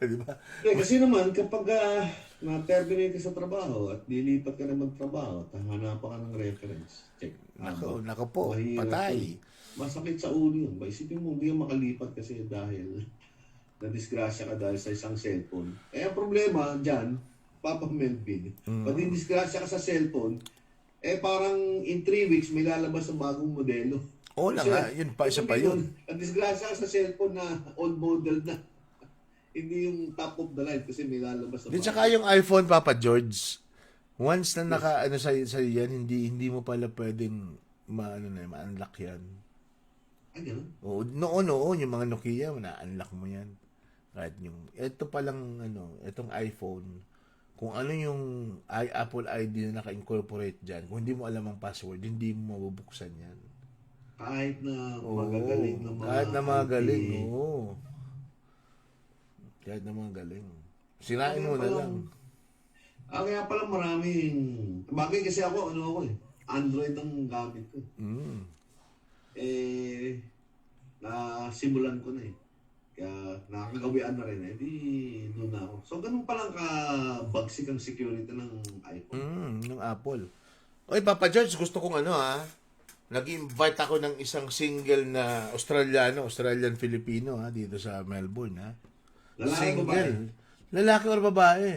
Di ba? Kasi naman, kapag na-terminate ka sa trabaho at lilipat ka na magtrabaho, hanapan ka ng reference. Check. Nako po, Mahirap patay. yun. Masakit sa ulo yun. Isipin mo, hindi ka makalipat kasi dahil na-disgrasya ka dahil sa isang cellphone. Ang problema dyan, Papa Melvin, pag disgrasya ka sa cellphone, parang in 3 weeks may lalabas ng bagong modelo. Oo na nga, yun pa, isa pa yun. Ang-disgrasya ka sa cellphone na old model na. Hindi yung top of the line kasi may lalabas na Di tsaka yung iPhone, Papa George, once na sa yan, hindi mo pala pwedeng ma-unlock yan. Ay, gano'n? Oo, noon, yung mga Nokia, na-unlock mo yan. Kahit ito palang, itong iPhone, kung ano yung Apple ID na naka-incorporate dyan, kung hindi mo alam ang password, hindi mo mabubuksan yan. Kahit na magagaling na mga kahit na magaling, IT. oo. Kahit na mga galing. Sirain mo na lang. Kaya pala maraming... Bagay kasi ako, Android ang gamit ko. Nasimulan ko na eh. Kaya nakakagawian na rin eh. Di doon na ako. So ganun palang kabagsik ang security ng iPhone. Ng Apple. Oy, Papa George, gusto kong nag-invite ako ng isang single na Australian-Filipino dito sa Melbourne Lalaki o babae? Single. Lalaki or babae?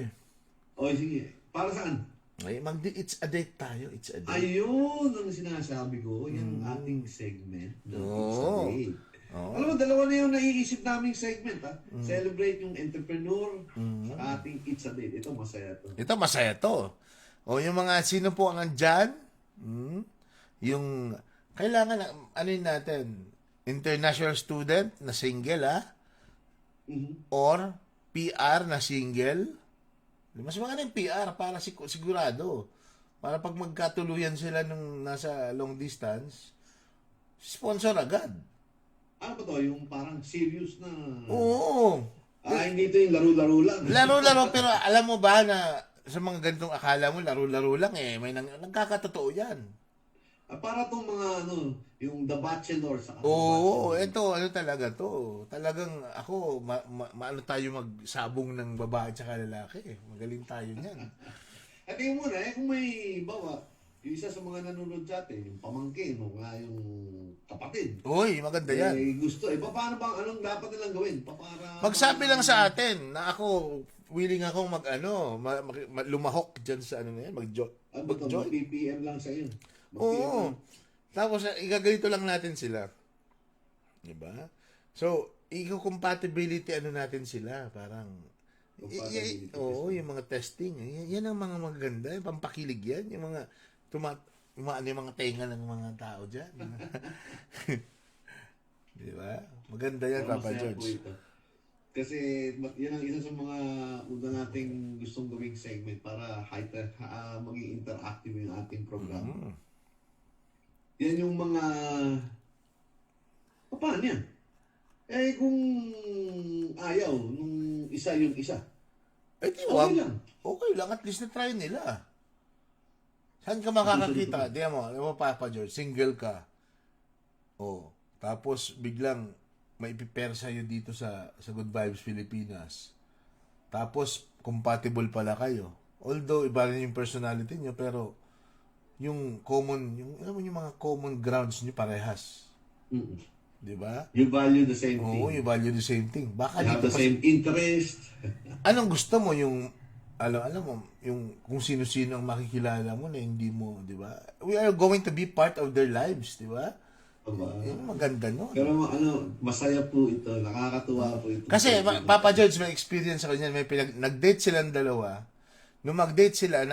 O sige. Para saan? Ay, it's a date tayo. It's a date. Ayun ang sinasabi ko. Yan ang ating segment. Na It's a Oo. Date. Oo. Alam mo, dalawa na yung naiisip naming segment Celebrate yung entrepreneur sa ating It's a Date. Ito masaya to. Ito, masaya to. O, yung mga sino po ang andyan, yung, kailangan, natin, international student na single, or PR na single. Mas maganda yung PR para sigurado. Para pag magkatuluyan sila nung nasa long distance, sponsor agad. Ano ba to? Yung parang serious na... Oo. Hindi ito yung laro-laro lang. Laro-laro, pero alam mo ba na sa mga ganitong akala mo, laro-laro lang may nagkakatotoo yan. Para tong mga yung The Bachelor sa Oo, ito, talaga to. Talagang ako, maano tayo magsabong ng babae at saka lalaki. Magaling tayo niyan. At tingin mo na, kung may bawa, yung isa sa mga nanonood sa atin, yung pamangkin, yung kapatid. Uy, maganda yan. Gusto, paano bang, anong dapat nilang gawin? Para Magsabi lang sa atin na ako, willing akong lumahok dyan sa na yan, mag-join. Mag-PPM lang sa iyo. Oo. Tapos, igaganito lang natin sila. Diba? So, compatibility natin sila. Parang, yung mga testing. Yan ang mga maganda. Yung pampakilig yan. Yung mga, yung mga tenga ng mga tao dyan. Diba? Maganda yan, Papa George. Kasi yan ang isa sa mga una nating gustong gawing segment para maging interactive yung ating program. Yan yung mga... Paano yan? Kung ayaw nung isa yung isa. Okay lang. Okay lang. At least na-try nila. Saan ka makakakita? Di mo, Papa George, single ka. Tapos biglang may prepare sa'yo dito sa Good Vibes Pilipinas. Tapos, compatible pala kayo. Although, iba rin yung personality nyo, pero yung mga common grounds nyo parehas. Di ba? You value the same thing. Oo, you value the same thing. Baka you have the same interest. Anong gusto mo yung alam mo, yung kung sino-sino ang makikilala mo na hindi mo, di ba? We are going to be part of their lives, di ba? Yung maganda no. Pero masaya po ito, nakakatuwa po ito. Kasi Papa George, may experience ako niyan, nag-date silang dalawa. Nung mag-date sila,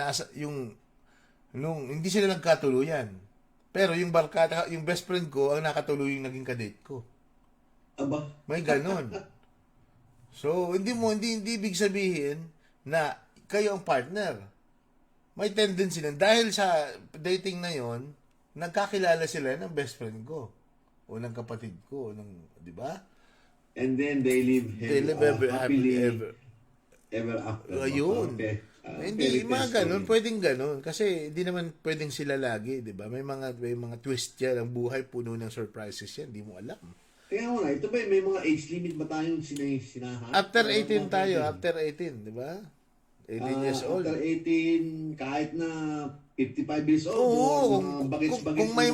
nung hindi sila nagkatuluyan. Pero yung barkada, yung best friend ko, ang nakatuloy yung naging kadate ko. Aba? May ganon. So, hindi ibig sabihin na kayo ang partner. May tendency na, dahil sa dating na yon, nagkakilala sila ng best friend ko o ng kapatid ko, di ba? And then they live happily ever after. Ayun. Okay. Hindi mga ganun, pwedeng ganun kasi hindi naman pwedeng sila lagi, di ba? May mga twist yan, ang buhay puno ng surprises yan, di mo alam. Tingnan mo na, ito ba may mga age limit ba tayong sinahan? After 18 tayo, after 18, di ba? 18 years old. After 18, kahit na 55 years old, Oo, bagets-bagets kung may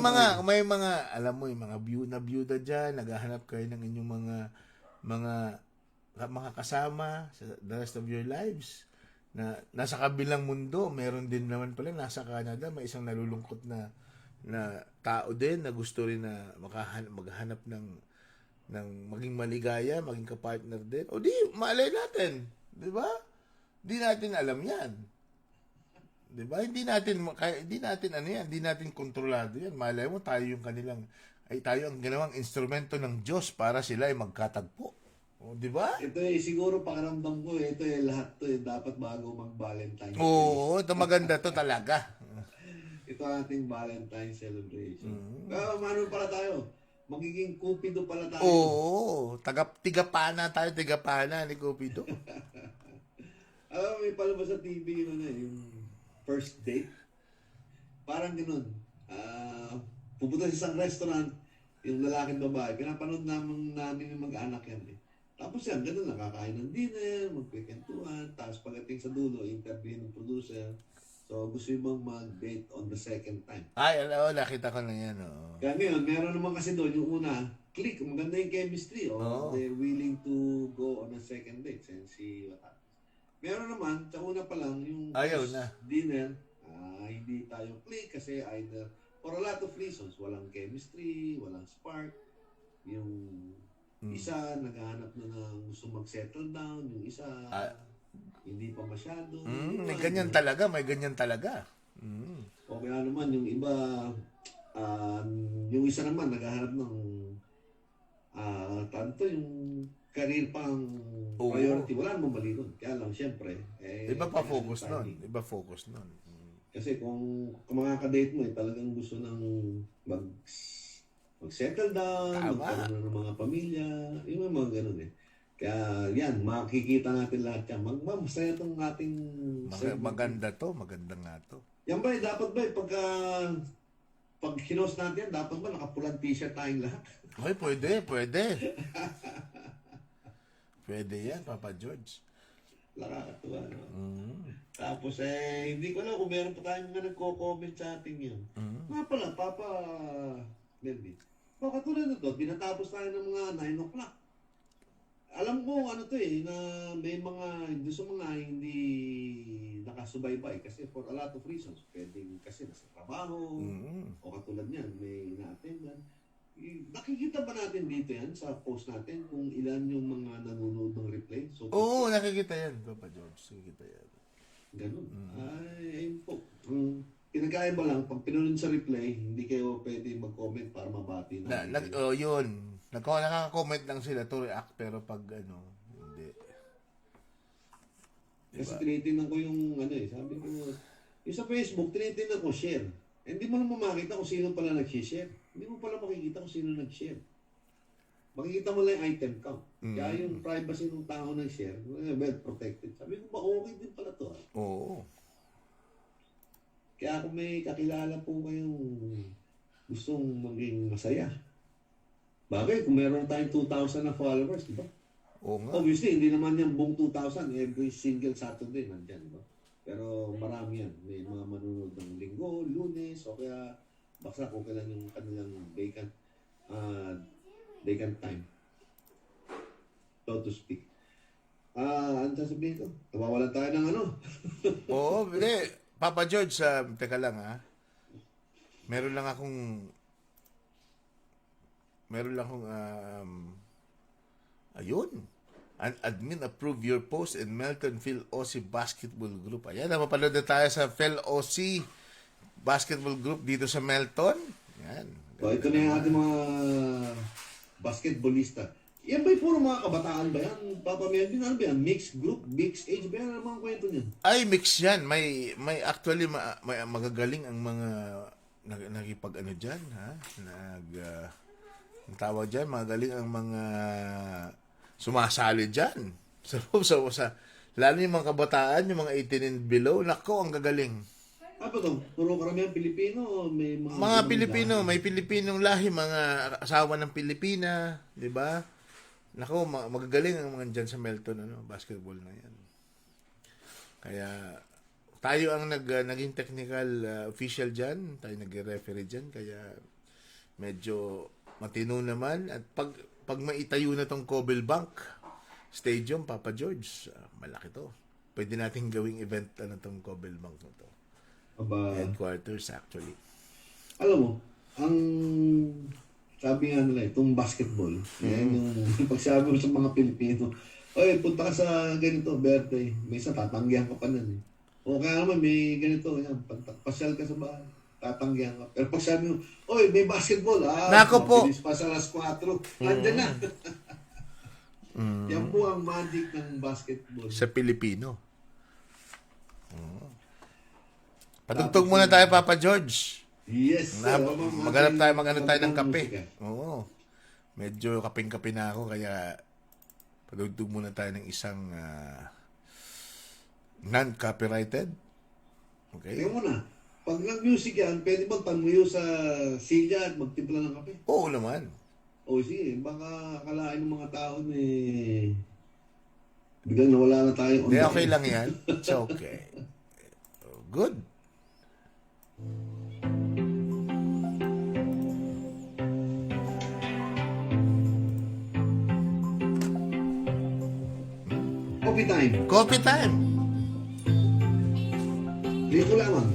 mga, alam mo, yung mga byuda dyan, naghahanap kayo ng inyong mga kasama sa the rest of your lives, na nasa kabilang mundo, meron din naman pala, nasa Canada, may isang nalulungkot na tao din, na gusto rin na maghanap ng maging maligaya, maging kapartner din. O di, malay natin, di ba? Di natin alam yan. 'Di ba? Hindi natin kontrolado 'yan. Malay mo tayo ang ginawang instrumento ng Diyos para sila ay magkatagpo. O, 'di ba? Ito siguro pakiramdam ko ito lahat to dapat bago mag-Valentine's Day. Oo, ito maganda to talaga. Ito ating Valentine's celebration. Ano pala tayo? Magiging Cupido pala tayo. Oo, tigapana ni Cupido. Alam mo, may palabas sa TV yung first date. Parang ganun. Pupunta sa isang restaurant, yung lalaking babae. Pinapanood namin yung mag-anak yan. Tapos yan, ganun lang, kakain ng dinner, magkikwentuhan, tapos pagdating sa dulo, interview ng producer. So, gusto yung bang mag-date on the second time. Ay, oo, nakita ko na yan. Oo. Kaya ngayon, meron naman kasi doon yung una, click, maganda yung chemistry, o Oo. they're willing to go on a second date and see what happens. Meron naman, sa una pa lang, yung Ayaw first na. dinner, hindi tayo click kasi either, for a lot of reasons, walang chemistry, walang spark, yung isa, naghahanap na ng gusto mag-settle down, yung isa, hindi pa masyado. May ganyan talaga, may ganyan talaga. O kaya naman, yung iba, yung isa naman, naghahanap ng, tanto yung career pang Oo. priority. Wala namang mali nun. Kaya lang, syempre, Iba pa focus timing. nun. Iba focus nun. Kasi kung mga kadate mo, talagang gusto ng mag-settle down, Tama. magkaroon na ng mga pamilya, yung mga ganun eh. Kaya yan, makikita natin lahat yan. Masaya itong ating segment. Maganda to, maganda nga to. Yan ba, dapat ba, pag hinost natin yan, dapat ba nakapulang t-shirt tayong lahat? Ay, pwede. Pwede yan, Papa George. Nakakatuwa, no? Tapos, hindi ko alam kung meron pa tayong mga nagko-comment sa ating yun. Nga pala, Papa Melvin. Katulad na to, binatapos tayo ng mga 9 o'clock. Alam ko, na may mga, doon sa mga hindi nakasubaybay kasi for a lot of reasons. Pwedeng kasi nasa trabaho, o katulad niyan, may na-attendan. Nakikita ba natin dito yan sa post natin kung ilan yung mga nanonood ng replay? So, Oo, nakikita yan, Papa George. Nakikita yan. ganun. Ayun po. Pinagkaiba lang, pag pinunod sa replay, hindi kayo pwede mag-comment para mabati na. Yun. Nakaka-comment lang sila to react, pero pag hindi. Kasi tinitingnan ko yung sabi ko, yung sa Facebook, tinitingnan ko share. Hindi mo naman makita kung sino pala nag-share. Hindi mo pala makikita kung sino nag-share. Makikita mo lang yung item count. Kaya yung privacy ng tao nag-share, well protected. Sabi ko ba, okay din pala to. Oo. Kaya kung may kakilala po kayong gustong maging masaya, bagay, kung meron tayong 2,000 na followers, di ba? Oo nga. Obviously, hindi naman yung buong 2,000 every single Saturday nandyan, di ba? Pero marami yan. May mga manunod ng linggo, lunes, o kaya basta kung kailan yung kanilang vacant time. So to speak. Ano sasabihin ko? Nawawalan tayo ng Oo, hindi. Papa George, teka lang Meron lang akong ayun. An admin approve your post in Melton Phil OC Basketball Group. Ayan, napapanood na tayo sa Phil OC Basketball Group dito sa Melton. Yan. So, ito na yung ating mga basketballista. Yan ba'y puro mga kabataan ba yan? Papa Melvin, ano ba yan? Mixed group? Mixed age ba yan? Ano mga kwento niyan? Ay, mix yan. May actually, may magagaling ang mga nagipag dyan, ha? Ang tawag dyan, magaling ang mga sumasali dyan. Lalo yung mga kabataan, yung mga 18 and below, nako, ang gagaling. Ano to? Puro karamihan Pilipino o may Mga Pilipino, may Pilipinong lahi, mga asawa ng Pilipina, di ba? Nako, magagaling ang mga dyan sa Melton, basketball na yan. Kaya, tayo ang naging technical official dyan, tayo nag-referee dyan, kaya medyo matino naman. At pag maitayo na tong Cobble Bank Stadium, Papa George, malaki to. Pwede natin gawing event tong Cobble Bank na to. Headquarters actually. Alam mo, ang sabi nga nila, itong basketball, yan yung pagsabi mo sa mga Pilipino, oy, punta ka sa ganito, birthday, may isa tatanggihan ka pa nun. O kaya naman, may ganito, yan, pasyal ka sa bahay, tatanggihan ka. Pero pag sabi mo, oy, may basketball, Nako po. mabilis pa sa alas 4, andyan na. Yan po ang magic ng basketball. Sa Pilipino. Patugtog muna tayo, Papa George. Yes. Maghanap tayo, tayo ng kape. Oo. Medyo kaping-kape na ako, kaya patugtog muna tayo ng isang non-copyrighted. Okay? Tingnan mo na. Pag nag-music yan, pwede bang panguyo sa silya at magtimpla ng kape? Oo naman. O sige, baka akalain ng mga tao biglang nawala na tayo Hindi, online. okay lang yan. It's okay. Good. Coffee time. Coffee time. Ligo lamang.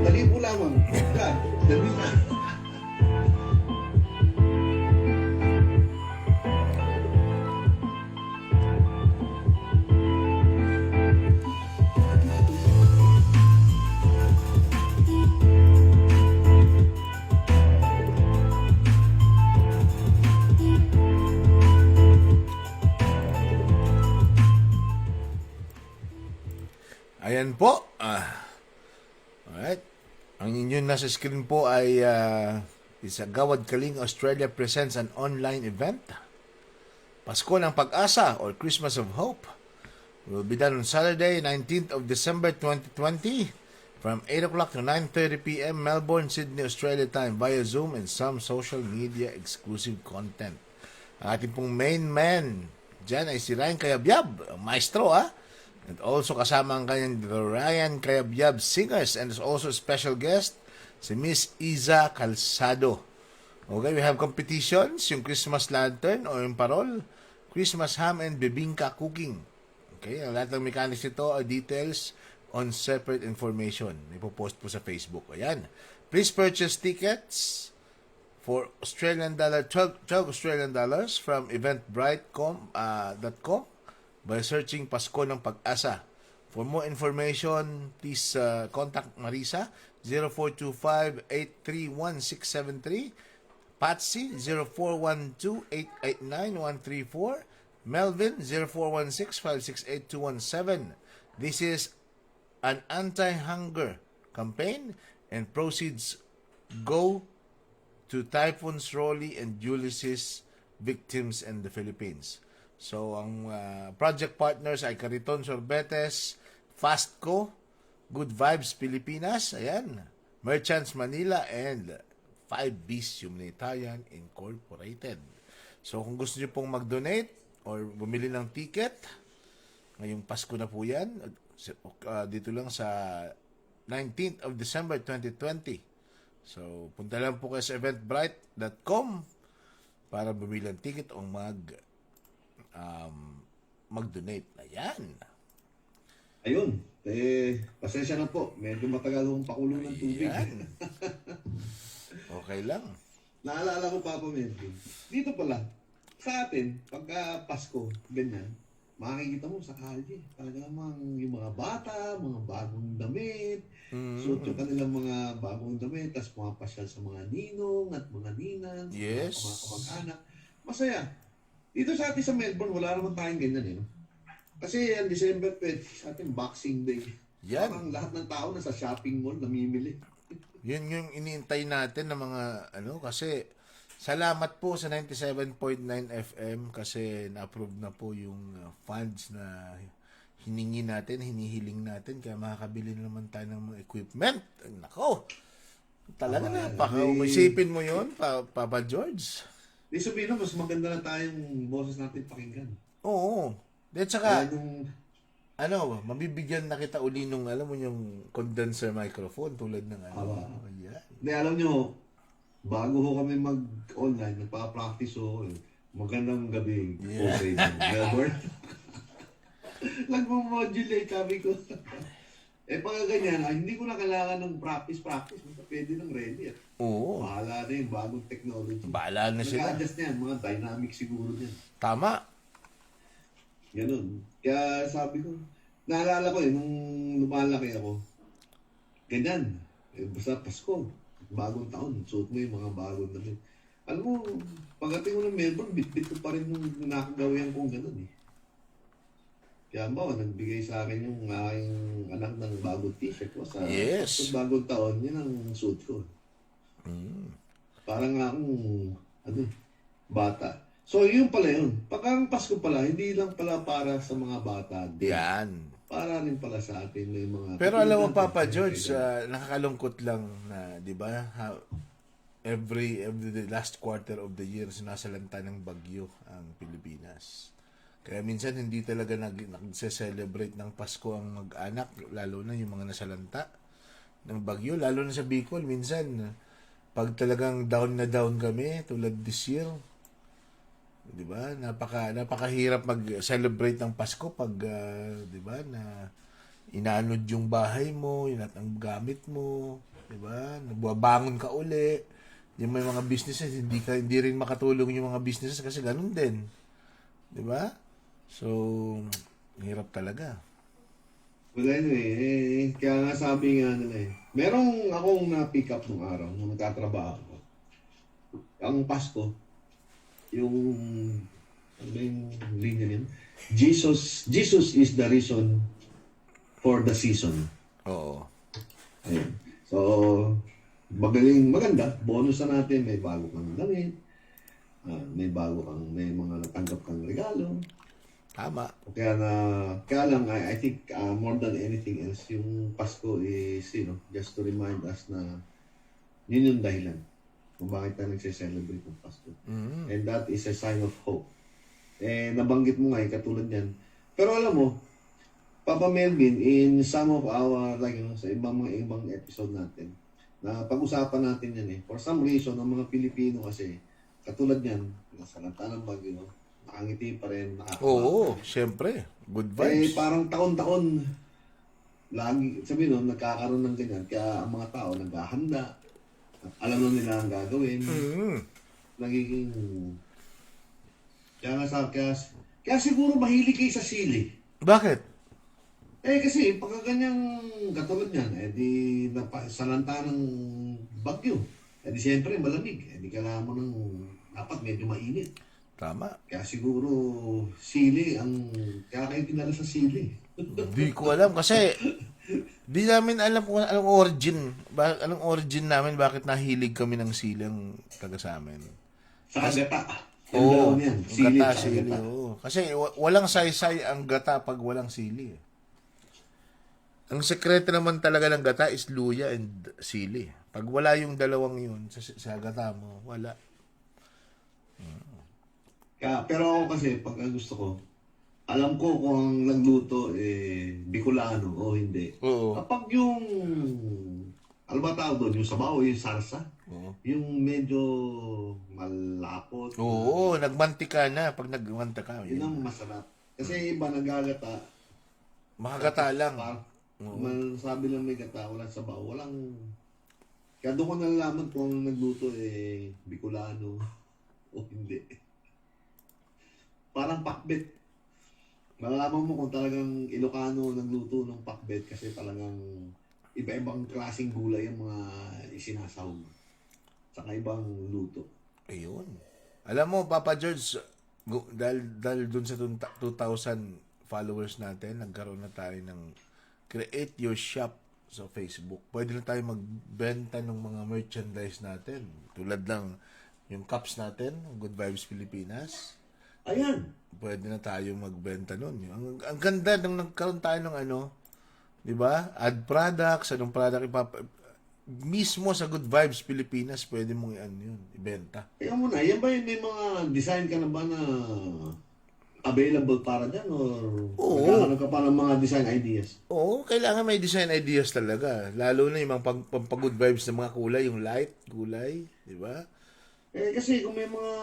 Ligo lamang. Yan. Dali na. Ayan po. Alright. Ang inyong nasa screen po ay is Gawad Kaling Australia presents an online event. Pasko ng Pag-asa or Christmas of Hope will be done on Saturday, 19th of December 2020 from 8 o'clock to 9:30 p.m. Melbourne, Sydney, Australia time via Zoom and some social media exclusive content. Ang ating pong main man dyan ay si Ryan Cayabyab, maestro And also kasama ang kanyang The Ryan Cayabyab Singers and is also a special guest si Miss Iza Calzado. Okay, we have competitions, yung Christmas lantern o yung parol, Christmas ham and bibingka cooking. Okay, ang lahat ng mechanics nito are details on separate information. Ipopost po sa Facebook. Ayan. Please purchase tickets for $12 Australian dollars from eventbrite.com by searching Pasko ng Pag-asa. For more information, please contact Marisa 0425-831-673, Patsy 0412-889-134, Melvin 0416-568-217. This is an anti-hunger campaign and proceeds go to Typhoons Rolly and Ulysses victims in the Philippines. So, ang project partners ay Cariton Sorbetes, Fastco, Good Vibes Pilipinas, ayan, Merchants Manila, and 5Bs Humanitarian Incorporated. So, kung gusto nyo pong mag-donate or bumili ng ticket, ngayong Pasko na po yan, dito lang sa 19th of December 2020. So, punta lang po kayo sa eventbrite.com para bumili ng ticket o mag-donate. Ayan. Ayun. Pasensya na po. Medyo matagal akong pakulo ng tubig. Ayan. Okay lang. Naalala ko, Papa Melvin. Dito pala, sa atin, pagka Pasko, ganyan, makikita mo sa kalye. Talaga namang yung mga bata, mga bagong damit, suot yung kanilang mga bagong damit, tapos pumapasyal sa mga ninong at mga ninang, Yes. mga kamag-anak. Masaya. Dito sa atin sa Melbourne, wala naman tayong ganyan, Kasi ang December 20, sa atin Boxing Day. Yan. Parang lahat ng tao nasa shopping mall, namimili. Yun yung iniintay natin ng mga kasi salamat po sa 97.9 FM kasi na-approve na po yung funds na hiningi natin, hinihiling natin, kaya makakabili na naman tayo ng mga equipment. Nako! Talaga Tama yan. isipin mo yun, Papa George. Di sabihin na, mas maganda na tayong boses natin pakinggan. Oo. At Kaya saka, mabibigyan na kita uli nung, alam mo, yung condenser microphone tulad ng Ayan. Hindi, alam nyo, bago ho kami mag-online, nagpa-practice ho. Magandang gabi. Okay. Melbourne. Nagmo-modulate, sabi ko. Pagka ganyan, hindi ko na kailangan ng practice. Basta pwede ng ready. Oo. Bahala na yung bagong technology. Bahala na sila. Nag-adjust na yan, mga dynamic siguro yan. Tama. Ganun. Kaya sabi ko, naalala ko nung lumalaki ako, ganyan. Basta Pasko, bagong taon, suot mo yung mga bagong damit. Alam mo, pagdating ko ng Melbourne, bit-bit ko pa rin nung nakagawian kong ganun eh. Kaya ba, nagbigay sa akin yung aking anak ng bagong t-shirt ko sa bagong taon, yun ang suit ko. Parang akong, bata. So, yun pala yun. Pagka ang Pasko pala, hindi lang pala para sa mga bata. Yan. Para rin pala sa atin may mga... Pero alam mo, Papa George, nakakalungkot lang na, di ba, every the last quarter of the year, sinasalanta ng bagyo ang Pilipinas. Kaya minsan hindi talaga nagse-celebrate ng Pasko ang mag-anak, lalo na yung mga nasalanta ng bagyo, lalo na sa Bicol. Minsan, pag talagang down na down kami, tulad this year, di ba? Napakahirap mag-celebrate ng Pasko pag, di ba, na inaanod yung bahay mo, lahat ng gamit mo, di ba? Nabubangon ka uli. Yung may mga businesses, hindi rin makatulong yung mga businesses kasi ganun din. Di ba? So, hirap talaga. Well, anyway, kaya nga sabi nga nila merong akong na-pick up nung araw, nung nagtatrabaho ko. Ang Pasko, yung, ano ba yung linya niyan? Jesus is the reason for the season. Oo. Ayun. So, maganda. Bonus na natin, may bago kang damit. May mga natanggap kang regalo. Tama. Kaya lang, I think more than anything else, yung Pasko is, just to remind us na yun yung dahilan kung bakit tayo nagse-celebrate ng Pasko. And that is a sign of hope. Nabanggit mo nga, katulad yan. Pero alam mo, Papa Melvin, in some of our, sa ibang episode natin, na pag-usapan natin yan for some reason, ang mga Pilipino kasi, katulad yan, nasa lanta ng bagyo, nakangiti pa rin, Oo, syempre. Good vibes. Parang taon-taon, lagi, sabi nagkakaroon ng ganyan, kaya ang mga tao naghahanda, at alam na nila ang gagawin, nagiging, kaya siguro mahilig kayo sa sili. Bakit? Kasi pagka ganyang katulad yan, di salanta ng bagyo. Di siyempre malamig. Di kailangan mo dapat medyo mainit. Tama. Kaya siguro sili kaya kayo pinala sa sili. Hindi ko alam kasi di namin alam kung anong origin namin, bakit nahilig kami ng sili ang taga sa amin. Sa gata. Oo, sili, gata, sili. Oo. Kasi walang saysay ang gata pag walang sili. Ang sekreto naman talaga ng gata is luya and sili. Pag wala yung dalawang yun sa gata mo, wala. Pero ako kasi, pag gusto ko, alam ko kung ang nagluto, Bicolano o hindi. Oo. Kapag yung, alam ba tawag doon, yung sabaw, yung sarsa, yung medyo malapot. Oo, nagmantika na. Pag nagmantika. Yun ang masarap. Kasi iba nagagata. Makagata lang. Sabi lang may gata, walang sabaw, walang... Kaya doon ko nalalaman kung ang nagluto, Bicolano o hindi. Parang pakbet. Malalaman mo kung talagang Ilocano nagluto ng pakbet kasi talagang iba-ibang klaseng gulay ang mga isinasahog. Saka ibang luto. Ayun. Alam mo, Papa George, dahil dun sa 2,000 followers natin, nagkaroon na tayo ng Create Your Shop sa Facebook. Pwede na tayo magbenta ng mga merchandise natin. Tulad ng yung cups natin, Good Vibes Pilipinas. Ayan. Pwede na tayo magbenta nun. Ang ganda nung nagkaroon tayo ng ano, di ba? Add products, anong product mismo sa Good Vibes Pilipinas, pwede mong ibenta. Kaya muna, yan ba yung may mga design ka na ba na available para dyan? Or Oo. nagkakaroon ka pa ng mga design ideas? Oo, kailangan may design ideas talaga. Lalo na yung mga pag-good vibes ng mga kulay, yung light, kulay, di ba? Kasi kung may mga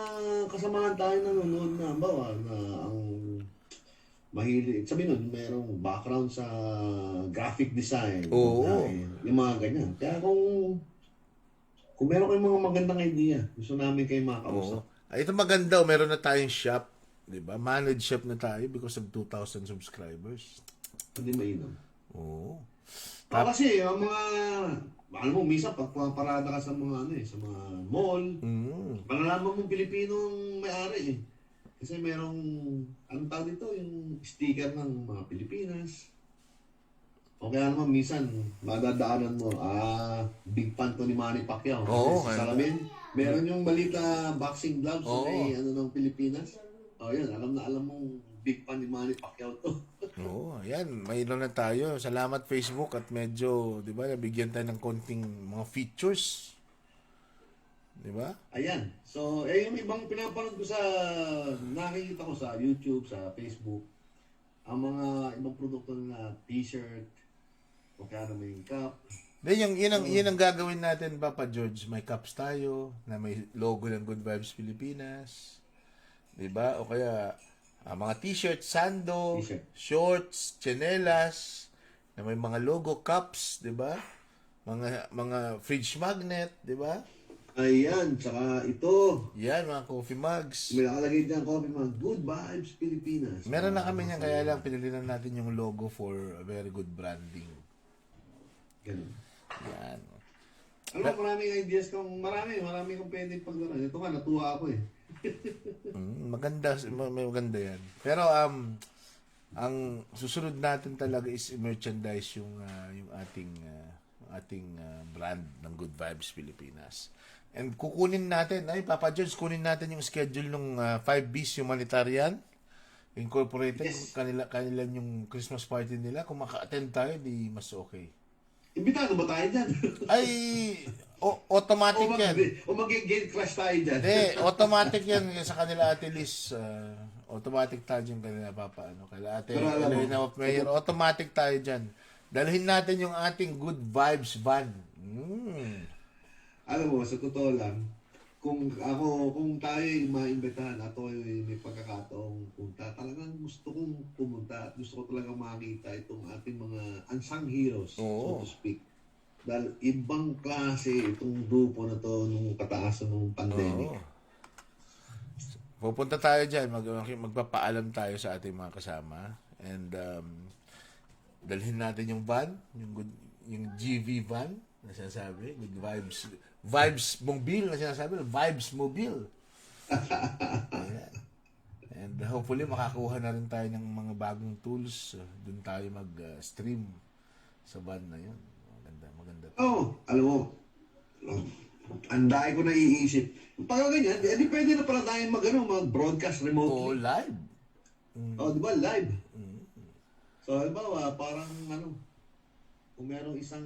kasamahan tayo nanonood na, bawa na ang mahilig, sabi nun, merong background sa graphic design, Oo. design, yung mga ganyan. Kaya kung meron kayong mga magandang idea, gusto namin kayo makausap. Oo. Ito maganda, meron na tayong shop, di ba? Managed shop na tayo because of 2,000 subscribers. Hindi mainam. Oo. Kasi ang mga, alam mo, minsan pag parada ka sa mga, sa mga mall, malalaman mong Pilipinong may-ari eh. Kasi merong, anong tawag dito, yung sticker ng mga Pilipinas. O kaya naman minsan, madadaanan mo, big fan to ni Manny Pacquiao. Oo, Kasi sa salamin, meron yung malita boxing gloves na may ng Pilipinas. O yun, alam na alam mong big fan ni Manny Pacquiao to. Oo, ayan, mayroon na tayo. Salamat Facebook at medyo, di ba, nabigyan tayo ng konting mga features. Di ba? Ayan. So, yung ibang pinapanood ko nakikita ko sa YouTube, sa Facebook, ang mga ibang produkto na t-shirt, o kaya na may cup. Then yun ang gagawin natin, Papa George. May cups tayo na may logo ng Good Vibes Pilipinas. 'Di ba? O kaya mga t-shirt, sando, shorts, tsinelas na may mga logo, cups, 'di ba? Mga fridge magnet, 'di ba? Ayan, tsaka ito. Yan, mga coffee mugs. May nakalagay dyan, coffee mug. Good Vibes Pilipinas. Meron na kami niyan, kaya lang pinili na natin yung logo for a very good branding. Ganun. Yan. Alam mo, maraming ideas kung marami kung pwede paglaro. Ito nga, natuwa ako eh. Maganda yan. Pero ang susunod natin talaga is merchandise yung ating brand ng Good Vibes Pilipinas. And kukunin natin, Papa George, kunin natin yung schedule ng 5Bs Humanitarian Incorporated. Yes. Kanila yung Christmas party nila. Kung maka-attend tayo, di mas okay. Imbitado ba tayo dyan? Ay, automatic yan. O mag-gate crash tayo dyan? Hindi, automatic yan sa kanila, Ate Liz. Automatic tayo dyan kanila, Papa. Kaya Ate Elena of Mayor, automatic tayo dyan. Dalhin natin yung ating Good Vibes van. Alam mo, sa totoo lang, kung tayo maimbitahan at may pagkakataong punta, talagang gusto kong pumunta at gusto ko talagang makita itong ating mga unsung heroes, so to speak. Dahil ibang klase itong grupo na to nung kataasan ng pandemic. Pupunta tayo dyan, magpapaalam tayo sa ating mga kasama. And dalhin natin yung van, yung GV van, na sinasabi, Good Vibes Mobile na sinasabi, Vibes Mobile. Ayan. And hopefully makakuha na rin tayo ng mga bagong tools. Doon tayo mag-stream sa van na yun. Maganda. Alam mo, ang dahil ko naiisip. Pag ganyan, di pwede na pala tayo mag-broadcast remotely. Live. Di ba? Live. So, halimbawa, parang kung merong isang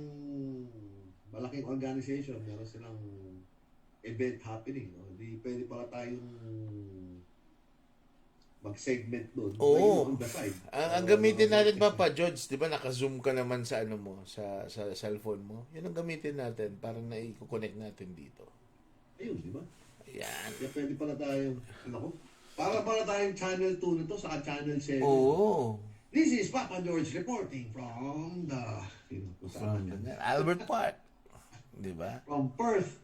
malaking organization, meron silang event happening, di pwede pala tayong mag-segment doon. Oo. On the side. Ang gamitin natin, Papa George, di ba naka-zoom ka naman sa sa cellphone mo? Yan ang gamitin natin para na i-connect natin dito. Ayun, di ba? Ayan. Kaya pwede pala tayo, para pala tayong channel 2 nito, saka channel 7. Oo. This is Papa George reporting from Albert Park. Di ba? From Perth.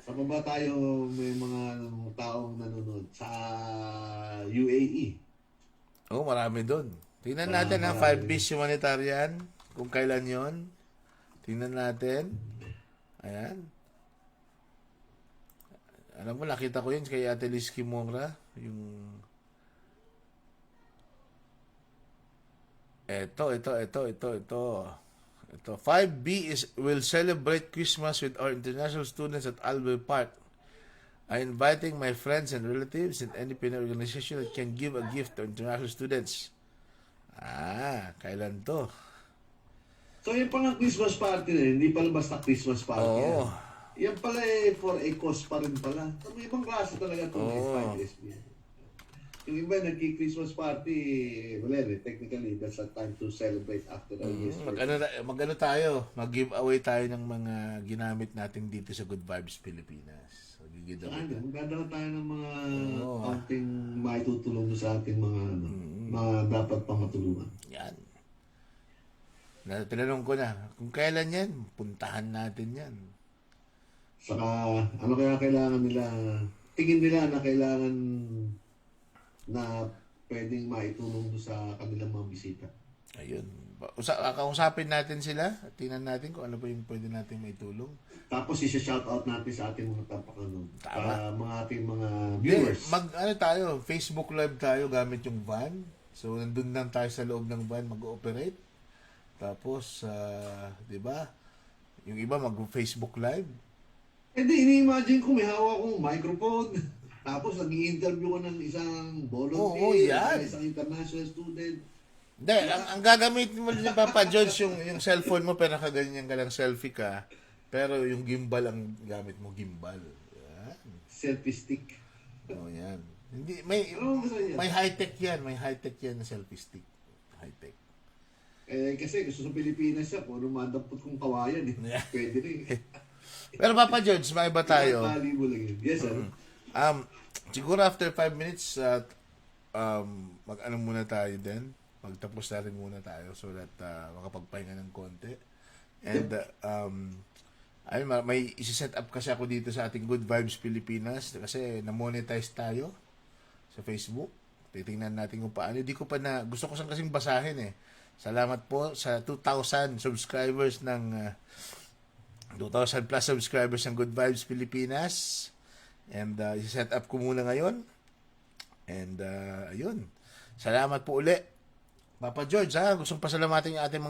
Sa baba tayo may mga taong nanonood sa UAE. Marami doon. Tingnan natin 5Bs Humanitarian. Kung kailan yon. Tingnan natin. Ayan. Alam mo, nakita ko yun kay Ate Liz Kimora. Yung Ito, 5B will celebrate Christmas with our international students at Albert Park. I'm inviting my friends and relatives in any Pinoy organization that can give a gift to international students. Kailan to? So yung pang Christmas party na yun, hindi pala basta Christmas party Oo. yan. Yan pala for a cause pa rin pala. So, may ibang klase talaga itong SB. Yung iba nagki-Christmas party, wala rin, technically, that's a time to celebrate after the year's Mag-ano tayo? Mag-giveaway tayo ng mga ginamit natin dito sa Good Vibes Pilipinas. Mag-giveaway. Magdadala tayo ng mga kaunting maitutulong sa ating mga dapat pang matulungan. Yan. Tinanong ko na, kung kailan yan, puntahan natin yan. Saka, ano kaya kailangan nila, tingin nila na kailangan na pwedeng maitulong doon sa kanilang mga bisita. Ayun. Kausapin natin sila. Tingnan natin kung ano pa yung pwede natin maitulong. Tapos isa-shoutout natin sa ating mga tapakanon. Tama. Mga ating mga viewers. Tayo, Facebook Live tayo gamit yung van. So, nandun lang tayo sa loob ng van mag-ooperate. Tapos, di ba? Yung iba mag-Facebook Live. Ini-imagine ko may hawak kong microphone. Tapos nag-i-interview ko ng isang volunteer, isang international student. Hindi, ang gagamitin mo ni Papa George yung cellphone mo, pero nakaganyan ka lang selfie ka. Pero yung gimbal ang gamit mo, gimbal. Yan. Selfie stick. Yan. Hindi, may high-tech yan. May high-tech yan na selfie stick. High-tech. Kasi gusto sa Pilipinas siya, kung ano madampot kong kawayan, pwede rin. Pero Papa George, may iba tayo. Yes, sir. Siguro after 5 minutes, mag-ano muna tayo din. Magtapos na rin muna tayo so that makapagpahinga ng konti. And may isi-set up kasi ako dito sa ating Good Vibes Pilipinas kasi na-monetize tayo sa Facebook. Titingnan natin kung paano. Gusto ko kasing basahin eh. Salamat po sa 2,000 subscribers ng 2,000 plus subscribers ng Good Vibes Pilipinas. And i-set up ko muna ngayon. And ayun. Salamat po uli. Papa George, gustong pasalamatin yung ating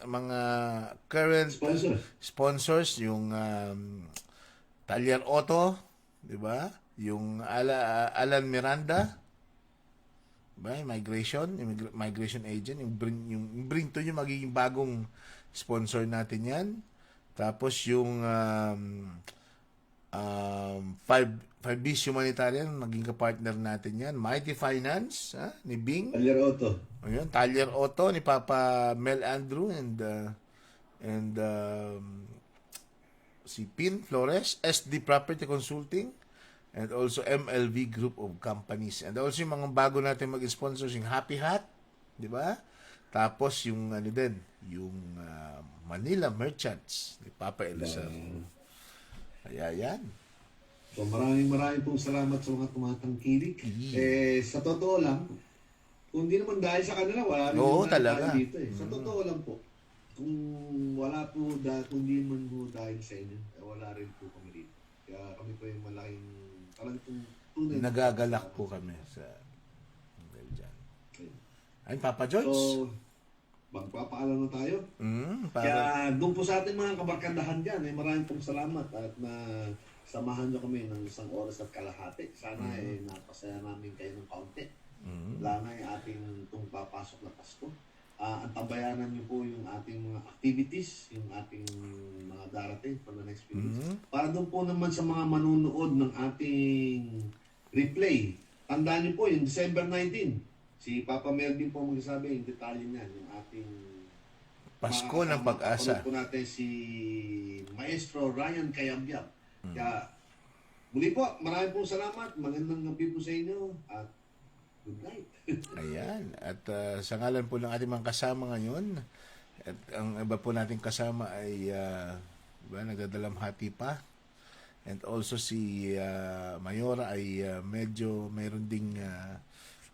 mga current sponsors, yung Talyer Auto, 'di ba? Yung Alan Miranda, 'di ba? Migration agent, yung bring to yung magiging bagong sponsor natin 'yan. Tapos yung 5B's Humanitarian, maging ka-partner natin yan. Mighty Finance, ni Bing. Talyer Auto. Ayun, Talyer Auto ni Papa Mel Andrew and si Pin Flores, SD Property Consulting, and also MLV Group of Companies. And also yung mga bago natin mag-sponsors, yung Happy Hat, di ba? Tapos yung yung Manila Merchants ni Papa Elizar. Kaya yan. So maraming pong salamat sa mga tumatangkilik. Sa totoo lang, kung di naman dahil sa kanila, wala rin naman tayo dito eh. Sa totoo lang po, kung wala po, kung di man po dahil sa inyo, wala rin po kami dito. Kaya kami po yung malaking, talagang tunay. Nagagalak po kami sa dyan. Ayun, Papa George. So, magpapaalam na tayo. Kaya doon po sa ating mga kabarkandahan dyan, maraming pong salamat at na samahan nyo kami ng 1 oras at kalahati. Sana napasaya namin kayo ng kaunti. Wala na yung ating itong papasok na Pasko. Ang tabayanan nyo po yung ating mga activities, yung ating mga darating for the next few weeks. Para doon po naman sa mga manunood ng ating replay, tandaan nyo po yung December 19. Si Papa Melvin po magsasabi yung detalye niyan, yung ating Pasko ng Pag-asa. Po natin si Maestro Ryan Kayambyab. Kaya muli po, maraming pong salamat. Magandang gabi po sa inyo at good night. Ayan. At sa ngalan po ng ating mga kasama ngayon, at ang iba po nating kasama ay nagdadalamhati pa. And also si Mayora ay medyo mayroon ding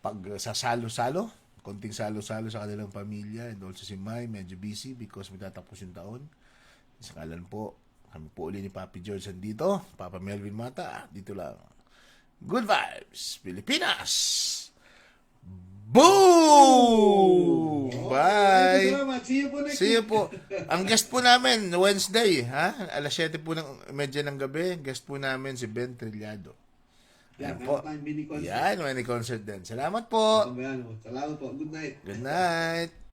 pagsasalo-salo, konting salo-salo sa kanilang pamilya, and also si May medyo busy because magtatapos yung taon. Sa kalan po, kami po uli ni Papi George dito, Papa Melvin Mata, dito lang. Good Vibes, Pilipinas! Boom! Bye! Salamat. See you po next See you week. po. Ang guest po namin, Wednesday, ha? Alas 7 po ng medya ng gabi. Guest po namin si Ben Trillado. Yan po. Meron tayong mini concert. Yan, may concert din. Salamat po. Salamat po. Good night. Good night.